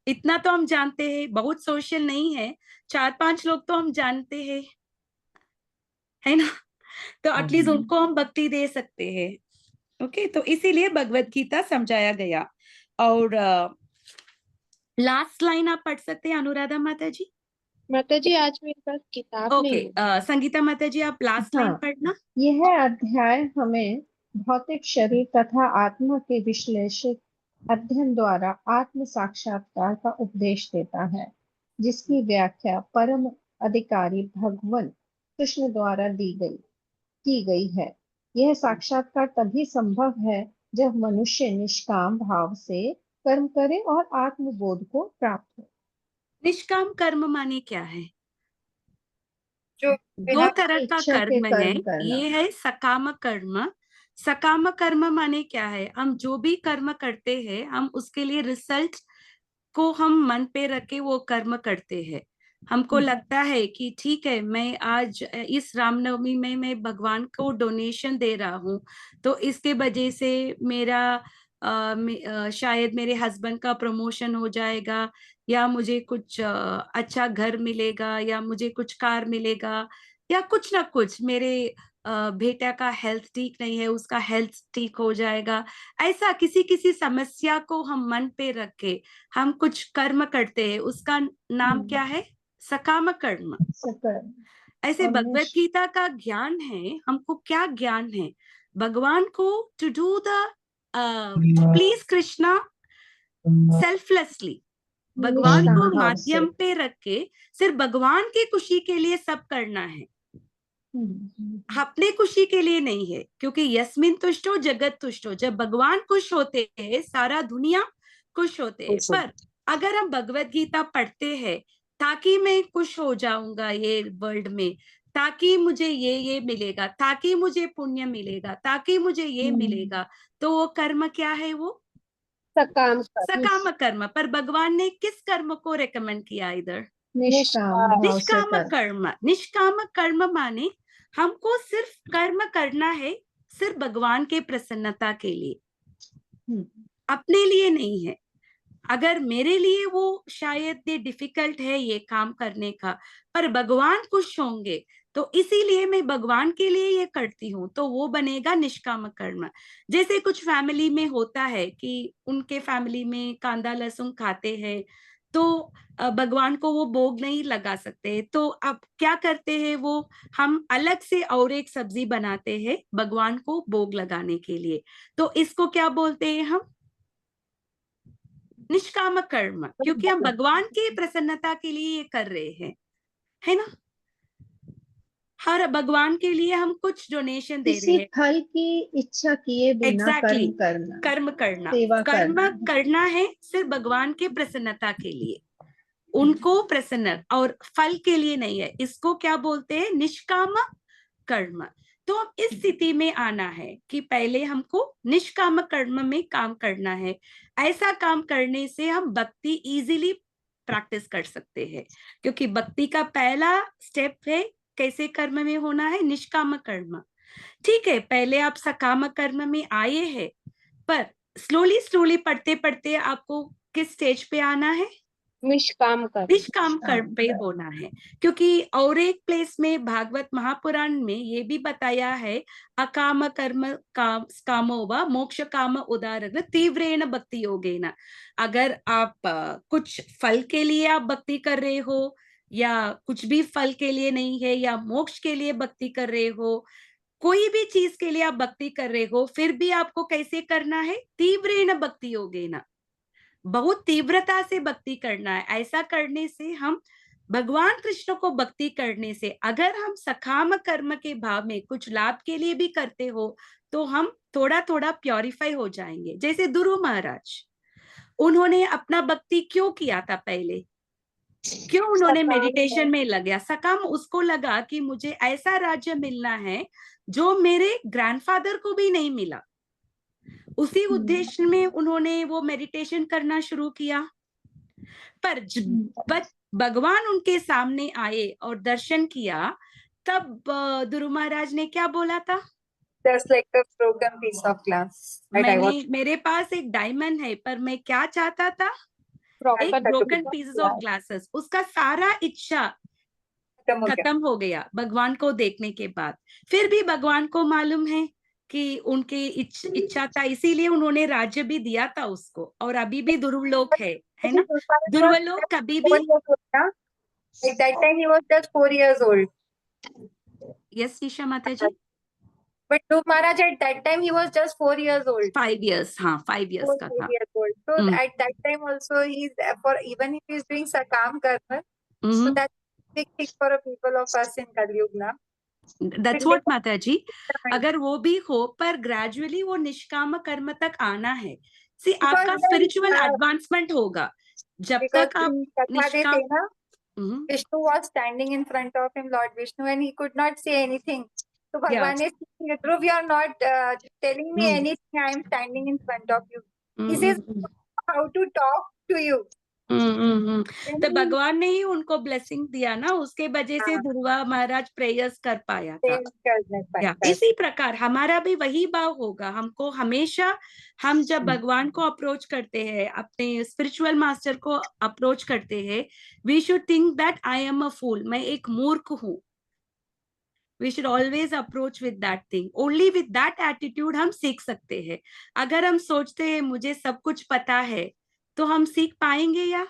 इतना तो हम जानते हैं, बहुत सोशल नहीं है, 4-5 लोग तो हम जानते हैं, है ना? तो एटलीस्ट उनको हम भक्ति दे सकते हैं। ओके, तो इसीलिए भगवत गीता समझाया गया। और लास्ट लाइन आप पढ़ सकते हैं अनुराधा माता जी। माता जी आज मेरे पास किताब ओके, नहीं है। संगीता माता जी आप लास्ट लाइन हाँ, पढ़ना। यह अध्याय हमें भौतिक शरीर तथा आत्मा के विश्लेषित अध्ययन द्वारा आत्म साक्षात्कार का उपदेश देता है, जिसकी व्याख्या परम अधिकारी भगवान कृष्ण द्वारा की गई है। यह साक्षात्कार तभी संभव है जब मनुष्य निष्काम भाव से कर्म करे और आत्मबोध को प्राप्त हो। निष्काम कर्म माने क्या है? जो दो बिना तरह का इच्छा के कर्म है। कर्म करना। ये है सकाम कर्म। सकाम कर्म माने क्या है? हम जो भी कर्म करते हैं, हम उसके लिए रिजल्ट को हम मन पे रख के वो कर्म करते हैं। हमको लगता है कि ठीक है, मैं आज इस रामनवमी में मैं भगवान को डोनेशन दे रहा हूँ, तो इसके वजह से मेरा शायद मेरे हस्बैंड का प्रमोशन हो जाएगा, या मुझे कुछ अच्छा घर मिलेगा, या मुझे कुछ कार मिलेगा, या कुछ ना कुछ मेरे बेटा का हेल्थ ठीक नहीं है, उसका हेल्थ ठीक हो जाएगा। ऐसा किसी किसी समस्या को हम मन पे रख के हम कुछ कर्म करते हैं, उसका नाम क्या है? सकाम कर्म। सकर्म। ऐसे और भगवत गीता का ज्ञान है, हमको क्या ज्ञान है? भगवान को to do the please Krishna selflessly, भगवान निष्काम को भाव से। माध्यम पे रख के सिर्फ भगवान की खुशी के लिए सब करना है, अपने खुशी के लिए नहीं है। क्योंकि यस्मिन तुष्टो जगत तुष्टो, जब भगवान खुश होते हैं सारा दुनिया खुश होते हैं। पर अगर हम भगवत गीता पढ़ते हैं ताकि मैं खुश हो जाऊंगा ये वर्ल्ड में, ताकि मुझे ये मिलेगा, ताकि मुझे पुण्य मिलेगा, ताकि मुझे ये मिलेगा, तो वो कर्म क्या है? वो सकाम सकाम कर्म। पर भगवान ने किस कर्म को रेकमेंड किया इधर? निष्काम भाव से निष्काम कर। कर्म। निष्काम कर्म माने हमको सिर्फ कर्म करना है, सिर्फ भगवान के प्रसन्नता के लिए, अपने लिए नहीं है। अगर मेरे लिए वो शायद ये डिफिकल्ट है ये काम करने का, पर भगवान खुश होंगे तो इसीलिए मैं भगवान के लिए ये करती हूँ, तो वो बनेगा निष्काम कर्म। जैसे कुछ फैमिली में होता है कि उनके फैमिली में कांदा लहसुन खाते हैं, तो भगवान को वो भोग नहीं लगा सकते, तो अब क्या करते हैं वो, हम अलग से और एक सब्जी बनाते हैं भगवान को भोग लगाने के लिए। तो इसको क्या बोलते हैं हम? निष्काम कर्म, क्योंकि हम भगवान की प्रसन्नता के लिए ये कर रहे हैं, है ना? हर भगवान के लिए हम कुछ डोनेशन दे रहे किसी हैं। फल की इच्छा किए बिना एग्जैक्टली, कर्म करना, कर्म करना, सेवा कर्म करना है। करना है सिर्फ भगवान के प्रसन्नता के लिए, उनको प्रसन्न, और फल के लिए नहीं है। इसको क्या बोलते हैं? निष्काम कर्म। तो अब इस स्थिति में आना है कि पहले हमको निष्काम कर्म में काम करना है। ऐसा काम करने से हम भक्ति इजीली प्रैक्टिस कर सकते हैं, क्योंकि भक्ति का पहला स्टेप है कैसे कर्म में होना है? निष्काम कर्म। ठीक है, पहले आप सकाम कर्म में आए हैं, पर स्लोली स्लोली पढ़ते पढ़ते आपको किस स्टेज पे आना है? निष्काम कर्म। निष्काम कर्म पे होना है। क्योंकि और एक प्लेस में भागवत महापुराण में ये भी बताया है, अकाम कर्म कामो व मोक्ष काम उदार तीव्रेण भक्ति योगेन। अगर आप कुछ फल के लिए आप भक्ति कर रहे हो, या कुछ भी फल के लिए नहीं है, या मोक्ष के लिए भक्ति कर रहे हो, कोई भी चीज के लिए आप भक्ति कर रहे हो, फिर भी आपको कैसे करना है? तीव्रेण भक्ति योगेन, बहुत तीव्रता से भक्ति करना है। ऐसा करने से हम भगवान कृष्ण को भक्ति करने से, अगर हम सकाम कर्म के भाव में कुछ लाभ के लिए भी करते हो, तो हम थोड़ा थोड़ा प्योरीफाई हो जाएंगे। जैसे ध्रुव महाराज, उन्होंने अपना भक्ति क्यों किया था? पहले क्यों उन्होंने मेडिटेशन में लगा? सकाम उसको लगा कि मुझे ऐसा राज्य मिलना है जो मेरे ग्रैंडफादर को भी नहीं मिला। उसी उद्देश्य में उन्होंने वो मेडिटेशन करना शुरू किया। पर भगवान उनके सामने आए और दर्शन किया, तब ध्रुव महाराज ने क्या बोला था? Just like a broken piece of glass. मेरे पास एक डायमंड है, पर मैं क्या चाहता था? एक ब्रोकन पीसेस ऑफ ग्लासेस। उसका सारा इच्छा खत्म हो गया भगवान को देखने के बाद। फिर भी भगवान को मालूम है कि उनकी इच्छा था, इसीलिए उन्होंने राज्य भी दिया था उसको। और अभी भी ध्रुवलोक है ना? ध्रुवलोक कभी भी। At that time he was just 4 years old. Yes, शीशा माता जी। But Dhruv Maharaj at that time he was just 4 years old. 5 years, हाँ 5 years का था। 4 years old. So at that time also he's for even if he's doing Sakam Karma, so that's big thing for a people of us in Kali Yuga na. That's what माता जी, अगर वो भी हो, पर gradually वो निष्काम कर्म तक आना है। See, आपका स्पिरिचुअल एडवांसमेंट होगा जब तक आप निष्काम। Vishnu was standing in front of him, Lord Vishnu, and he could not say anything. So Bhagwan is saying, Dhruv, you are not telling me anything. I am standing in front of you. He says, how to talk to you. तो भगवान ने ही उनको blessing दिया ना, उसके वजह से ध्रुव महाराज prayers कर पाया था। इसी प्रकार हमारा भी वही भाव होगा। हमको हमेशा, हम जब भगवान को अप्रोच करते हैं, अपने स्पिरिचुअल मास्टर को अप्रोच करते हैं, we should think that I am a fool, मैं एक मूर्ख हूँ। We should always approach with that thing. Only with that attitude हम सीख सकते हैं। अगर हम सोचते हैं मुझे सब कुछ पता है, तो हम सीख पाएंगे या?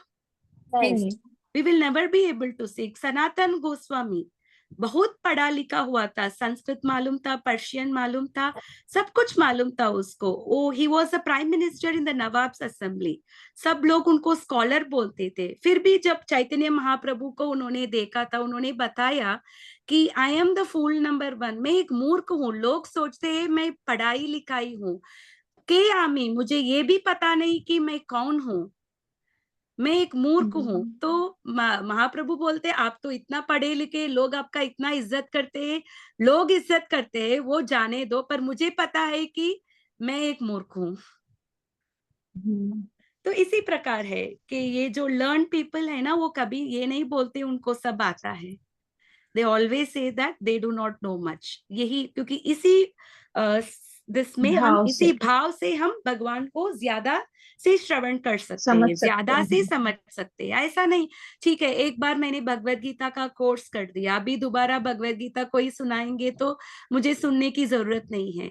We will never be able to seek. Sanatan Goswami बहुत पढ़ा लिखा हुआ था, संस्कृत मालूम था, पर्शियन मालूम था, सब कुछ मालूम था उसको। ओ, he was a prime minister in the Nawab's assembly. सब लोग उनको स्कॉलर बोलते थे। फिर भी जब चैतन्य महाप्रभु को उन्होंने देखा था, उन्होंने बताया कि I am the fool number 1, मैं एक मूर्ख हूँ। लोग सोचते हैं मैं पढ़ाई लिखाई हूँ, के आमी, मुझे ये भी पता नहीं कि मैं कौन हूँ, मैं एक मूर्ख हूँ। तो महाप्रभु बोलते आप तो इतना पढ़े लिखे, लोग आपका इतना इज्जत करते हैं, लोग इज्जत करते हैं, वो जाने दो, पर मुझे पता है कि मैं एक मूर्ख हूँ। तो इसी प्रकार है कि ये जो लर्न पीपल है ना, वो कभी ये नहीं बोलते उनको सब आता है। They always say that they do not know much. यही, क्योंकि इसी जिसमें हम इसी भाव से हम भगवान को ज्यादा से श्रवण कर सकते हैं, ज्यादा से समझ सकते हैं। ऐसा नहीं, ठीक है एक बार मैंने भगवत गीता का कोर्स कर दिया, अभी दोबारा भगवत गीता कोई सुनाएंगे तो मुझे सुनने की जरूरत नहीं है।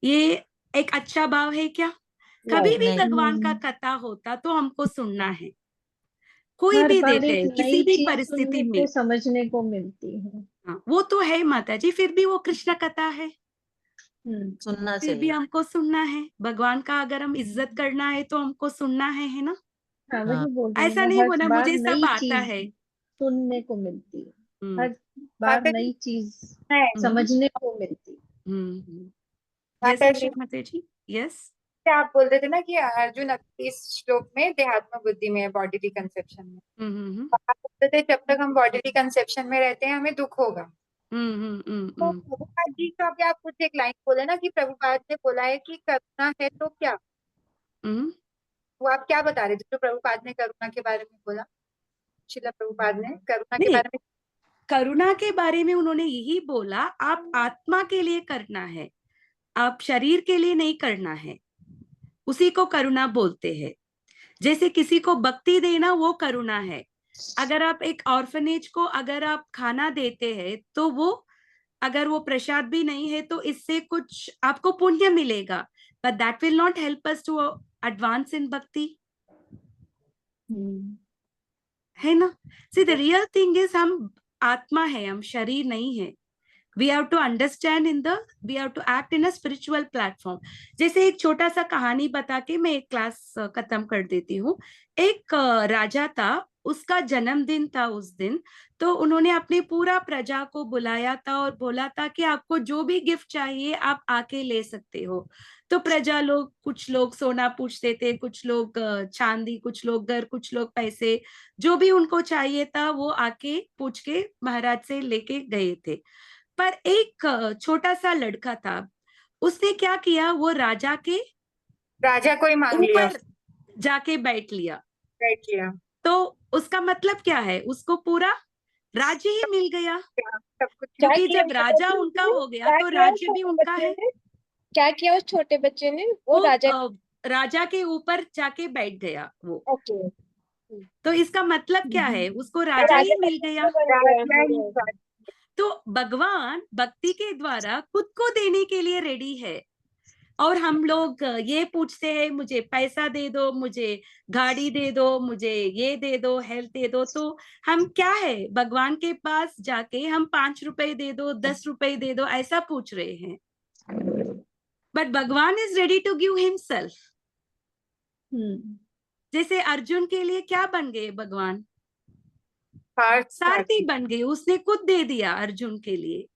ये एक अच्छा भाव है क्या? कभी भी भगवान का कथा होता तो हमको सुनना है, कोई भी देते हैं, किसी भी परिस्थिति में समझने को मिलती है। हाँ, वो तो है माता जी, फिर भी वो कृष्ण कथा है, सुनना फिर भी हमको सुनना है। भगवान का अगर हम इज्जत करना है तो हमको सुनना है ना? हाँ, वही बोल रही ऐसा नहीं बोला मुझे सब आता है, सुनने को मिलती है, हर बार नई चीज समझने को मिलती है। यस, आप बोल रहे थे ना कि अर्जुन इस श्लोक में देहात्म बुद्धि में है, बॉडीली कंसेप्शन में। आप बोलते थे जब तक हम बॉडीली कंसेप्शन में रहते हैं हमें दुख होगा। तो प्रभुपाद जी का भी आप कुछ एक लाइन बोले ना कि प्रभुपाद ने बोला है कि करुणा है तो क्या, वो आप क्या बता रहे थे जो प्रभुपाद ने करुणा के बारे में बोला? श्रील प्रभुपाद ने करुणा के बारे में, करुणा के बारे में उन्होंने यही बोला, आप आत्मा के लिए करना है, आप शरीर के लिए नहीं करना है, उसी को करुणा बोलते हैं। जैसे किसी को भक्ति देना वो करुणा है। अगर आप एक ऑर्फनेज को अगर आप खाना देते हैं तो वो, अगर वो प्रसाद भी नहीं है तो इससे कुछ आपको पुण्य मिलेगा, but that will not help us to advance in bhakti, है ना? See the real thing is हम आत्मा है, हम शरीर नहीं है। We have to understand we have to act in a spiritual platform. जैसे एक छोटा सा कहानी बता के मैं एक क्लास खत्म कर देती हूँ। एक राजा था, उसका जन्मदिन था उस दिन, तो उन्होंने अपने पूरा प्रजा को बुलाया था और बोला था कि आपको जो भी गिफ्ट चाहिए आप आके ले सकते हो। तो प्रजा लोग, कुछ लोग सोना पूछते थे, कुछ लोग चांदी, कुछ लोग घर, कुछ लोग पैसे, जो भी उनको चाहिए था वो आके पूछ के महाराज से लेके गए थे। पर एक छोटा सा लड़का था, उसने क्या किया, वो राजा के राजा को ही मांग लिया, ऊपर जाके बैठ लिया। बैठ लिया। तो उसका मतलब क्या है, उसको पूरा राज्य ही मिल गया, सब कुछ। क्योंकि जब राजा उनका हो गया तो राज्य भी उनका है। क्या किया उस छोटे बच्चे ने? वो राजा के ऊपर जाके बैठ गया वो। ओके। तो इसका मतलब क्या है, उसको राजा ही मिल गया। तो भगवान भक्ति के द्वारा खुद को देने के लिए रेडी है। और हम लोग ये पूछते हैं, मुझे पैसा दे दो, मुझे गाड़ी दे दो, मुझे ये दे दो, हेल्थ दे दो। तो हम क्या है, भगवान के पास जाके हम 5 रुपए दे दो, 10 रुपए दे दो, ऐसा पूछ रहे हैं। But Bhagavan is ready to give himself. जैसे अर्जुन के लिए क्या बन गए भगवान? सारथी बन गए, उसने खुद दे दिया अर्जुन के लिए,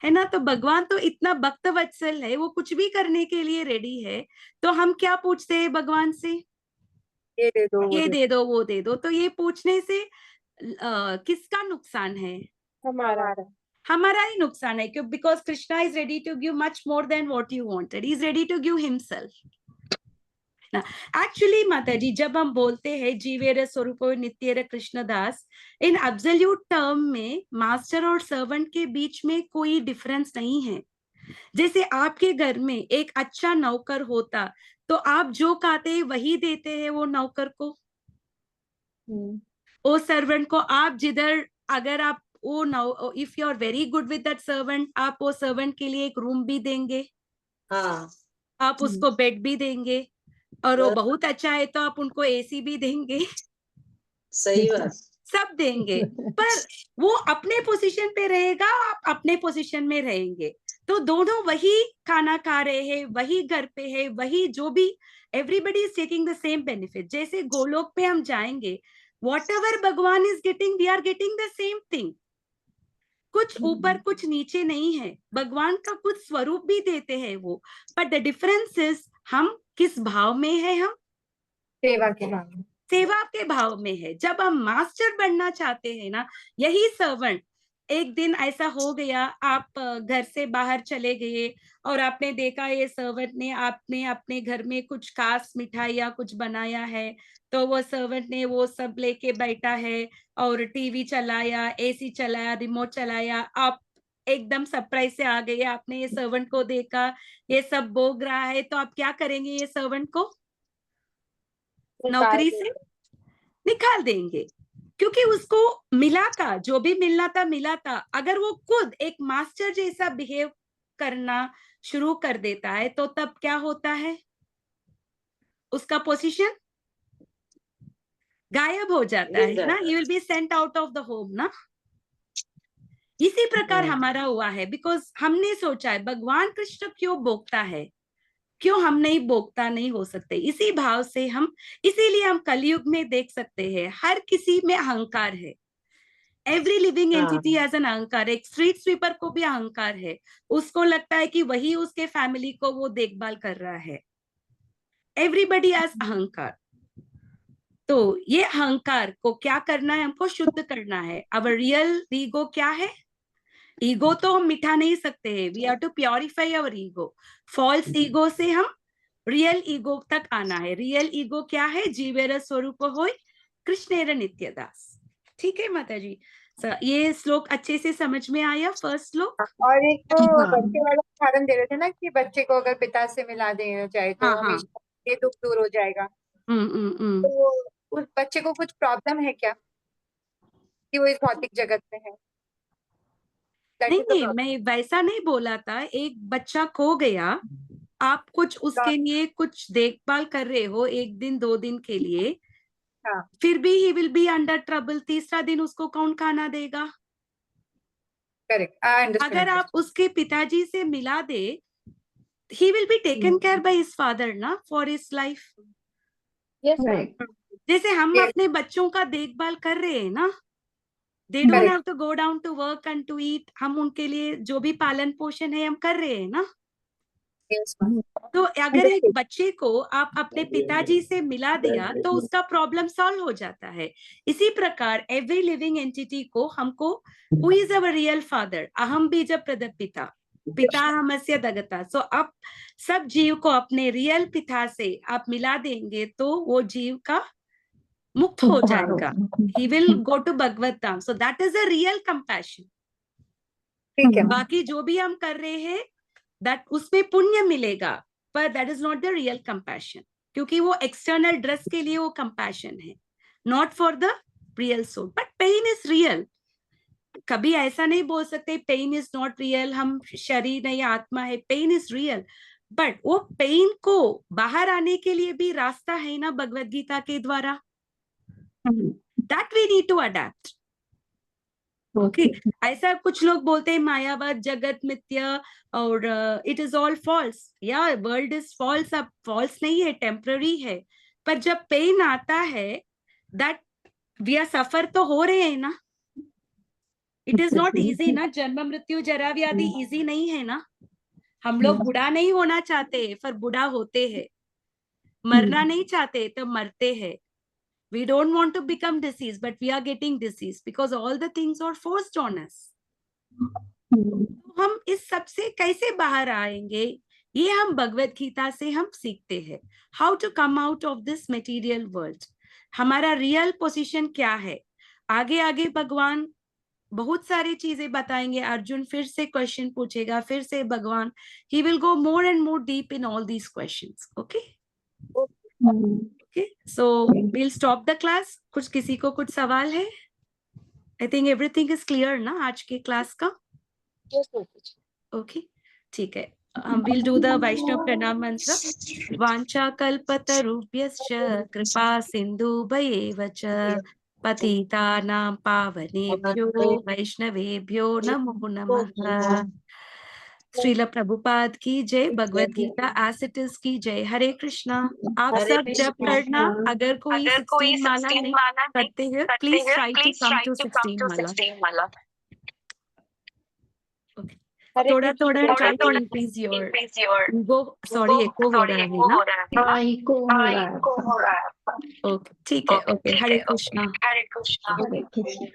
है ना। तो भगवान तो इतना भक्त वत्सल है, वो कुछ भी करने के लिए रेडी है। तो हम क्या पूछते हैं भगवान से? ये दे दो, ये दे दो, वो दे दो। तो ये पूछने से किसका नुकसान है? हमारा ही नुकसान है, क्यों? Because Krishna is ready to give much more than what you wanted, he is ready to give himself. Actually माता जी, जब हम बोलते हैं जीवेर स्वरूप नित्य कृष्णदास, इन एब्सोल्यूट टर्म में मास्टर और सर्वेंट के बीच में कोई डिफरेंस नहीं है। जैसे आपके घर में एक अच्छा नौकर होता तो आप जो कहते हैं वही देते हैं वो नौकर को, वो सर्वेंट को। आप जिधर, अगर आप वो if you are very good with that servant, आप वो सर्वेंट के लिए एक रूम भी देंगे, आप उसको बेड भी देंगे, और वो बहुत अच्छा है तो आप उनको एसी भी देंगे। सही बात। सब देंगे, पर वो अपने पोजीशन पे रहेगा, आप अपने पोजीशन में रहेंगे। तो दोनों वही खाना खा रहे हैं, वही घर पे है, वही जो भी, everybody is taking the same benefit. जैसे गोलोक पे हम जाएंगे, whatever Bhagavan is getting, we are getting the same thing. कुछ ऊपर कुछ नीचे नहीं है, भगवान का कुछ स्वरूप भी देते हैं वो। बट द डिफरेंस इज हम किस भाव में है, हम सेवा के भाव में, सेवा के भाव में है। जब हम मास्टर बनना चाहते हैं ना, यही सर्वेंट, एक दिन ऐसा हो गया, आप घर से बाहर चले गए और आपने देखा ये सर्वेंट ने आपने अपने घर में कुछ खास मिठाई या कुछ बनाया है, तो वो सर्वेंट ने वो सब लेके बैठा है और टीवी चलाया, एसी चलाया, रिमोट चलाया। आप एकदम सरप्राइज से आ गए, आपने ये सर्वेंट को देखा, ये सब भोग रहा है, तो आप क्या करेंगे? ये सर्वेंट को नौकरी से निकाल देंगे, क्योंकि उसको मिला था, जो भी मिलना था मिला था। अगर वो खुद एक मास्टर जैसा बिहेव करना शुरू कर देता है तो तब क्या होता है? उसका पोजीशन गायब हो जाता है ना, ही will be sent out of the home ना। इसी प्रकार हमारा हुआ है, बिकॉज हमने सोचा है भगवान कृष्ण क्यों भोगता है, क्यों हम नहीं भोगता नहीं हो सकते। इसी भाव से हम, इसीलिए हम कलयुग में देख सकते हैं हर किसी में अहंकार है। Every living entity has an ahankar. एक स्ट्रीट स्वीपर को भी अहंकार है, उसको लगता है कि वही उसके फैमिली को वो देखभाल कर रहा है। एवरीबडी एज अहंकार। तो ये अहंकार को क्या करना है? हमको शुद्ध करना है। अवर रियल ईगो क्या है? ईगो तो हम मिटा नहीं सकते हैं, we have to purify our ego. False ego से हम रियल ईगो तक आना है। रियल ईगो क्या है? जीवेर स्वरूप होय कृष्णेर नित्यदास। ठीक है माता जी, ये श्लोक अच्छे से समझ में आया, फर्स्ट श्लोक। और एक तो बच्चे वाला उदाहरण दे रहे थे ना कि बच्चे को अगर पिता से मिला दिया जाए तो हमेशा ये दुख दूर हो जाएगा। तो उस बच्चे को कुछ प्रॉब्लम है क्या कि वो इस भौतिक जगत में है? नहीं, मैं वैसा नहीं बोला था। एक बच्चा खो गया, आप कुछ उसके लिए कुछ देखभाल कर रहे हो 1 दिन 2 दिन के लिए, फिर भी ही विल बी अंडर ट्रबल। तीसरा दिन उसको कौन खाना देगा? करेक्ट। अगर आप उसके पिताजी से मिला दे, he will be taken care by his father ना, फॉर हिज लाइफ। जैसे हम अपने बच्चों का देखभाल कर रहे हैं ना, they don't have to go down to work and to eat. हम उनके लिए जो भी पालन पोषण है हम कर रहे हैं ना। तो अगर एक बच्चे को आप अपने पिताजी से मिला दिया तो उसका प्रॉब्लम सॉल्व हो जाता है। इसी प्रकार एवरी लिविंग एंटिटी को हमको, who is our real father, अहम बीज प्रदपिता, पिता हमस्य दगता। सो अब सब जीव को अपने रियल पिता से आप मिला देंगे तो वो जीव का मुक्त हो जाएगा। He will go to Bhagavad Dham. So that is a real compassion। ठीक है। बाकी जो भी हम कर रहे हैं that उसमें पुण्य मिलेगा, पर that is not the real compassion, क्योंकि वो एक्सटर्नल ड्रेस के लिए वो compassion है, not for the real soul। But pain is real। कभी ऐसा नहीं बोल सकते पेन इज नॉट रियल, हम शरीर नहीं आत्मा है, पेन इज रियल। बट वो पेन को बाहर आने के लिए भी रास्ता है ना भगवत गीता के द्वारा, that we need to adept. Okay, ऐसा कुछ लोग बोलते हैं मायावाद जगत मिथ्या और इट इज ऑल फॉल्स। या वर्ल्ड इज फॉल्स, अब फॉल्स नहीं है, टेम्पररी है। पर जब पेन आता है दैट वी आर सफर तो हो रहे हैं ना, इट इज नॉट इजी ना। जन्म मृत्यु जरा व्याधि इजी नहीं है ना। हम लोग बूढ़ा नहीं होना चाहते पर बूढ़ा होते हैं, मरना नहीं चाहते तो मरते हैं। We don't want to become diseased, but we are getting diseased because all the things are forced on us। तो हम इस सब से कैसे बाहर आएंगे, ये हम भगवत गीता से हम सीखते हैं। How to come out of this material world। हमारा रियल पोजीशन क्या है। आगे आगे भगवान बहुत सारी चीजें बताएंगे। अर्जुन फिर से क्वेश्चन पूछेगा, फिर से भगवान he will go more and more deep in all these questions। Okay? Okay, so we'll stop the class। कुछ किसी को कुछ सवाल है? I think everything is clear ना आज के क्लास का? Okay, ठीक है। We'll do the वैष्णव प्रणाम मंत्र। वांछा कल्पतरुभ्यश्च कृपा सिन्धुभ्येव च पतितानां पावनेभ्यो वैष्णवेभ्यो नमो नमः। श्रील प्रभुपाद की जय, Bhagavad Gita as it is की जय। हरे कृष्णा। आप सब जप करना। अगर कोई 16 माला नहीं करते हैं please try to come to 16 माला। थोड़ा थोड़ा try to increase your ego. Sorry echo हो रहा है ना? इको हो रहा है। ओके ठीक है। ओके हरे कृष्णा। हरे कृष्ण।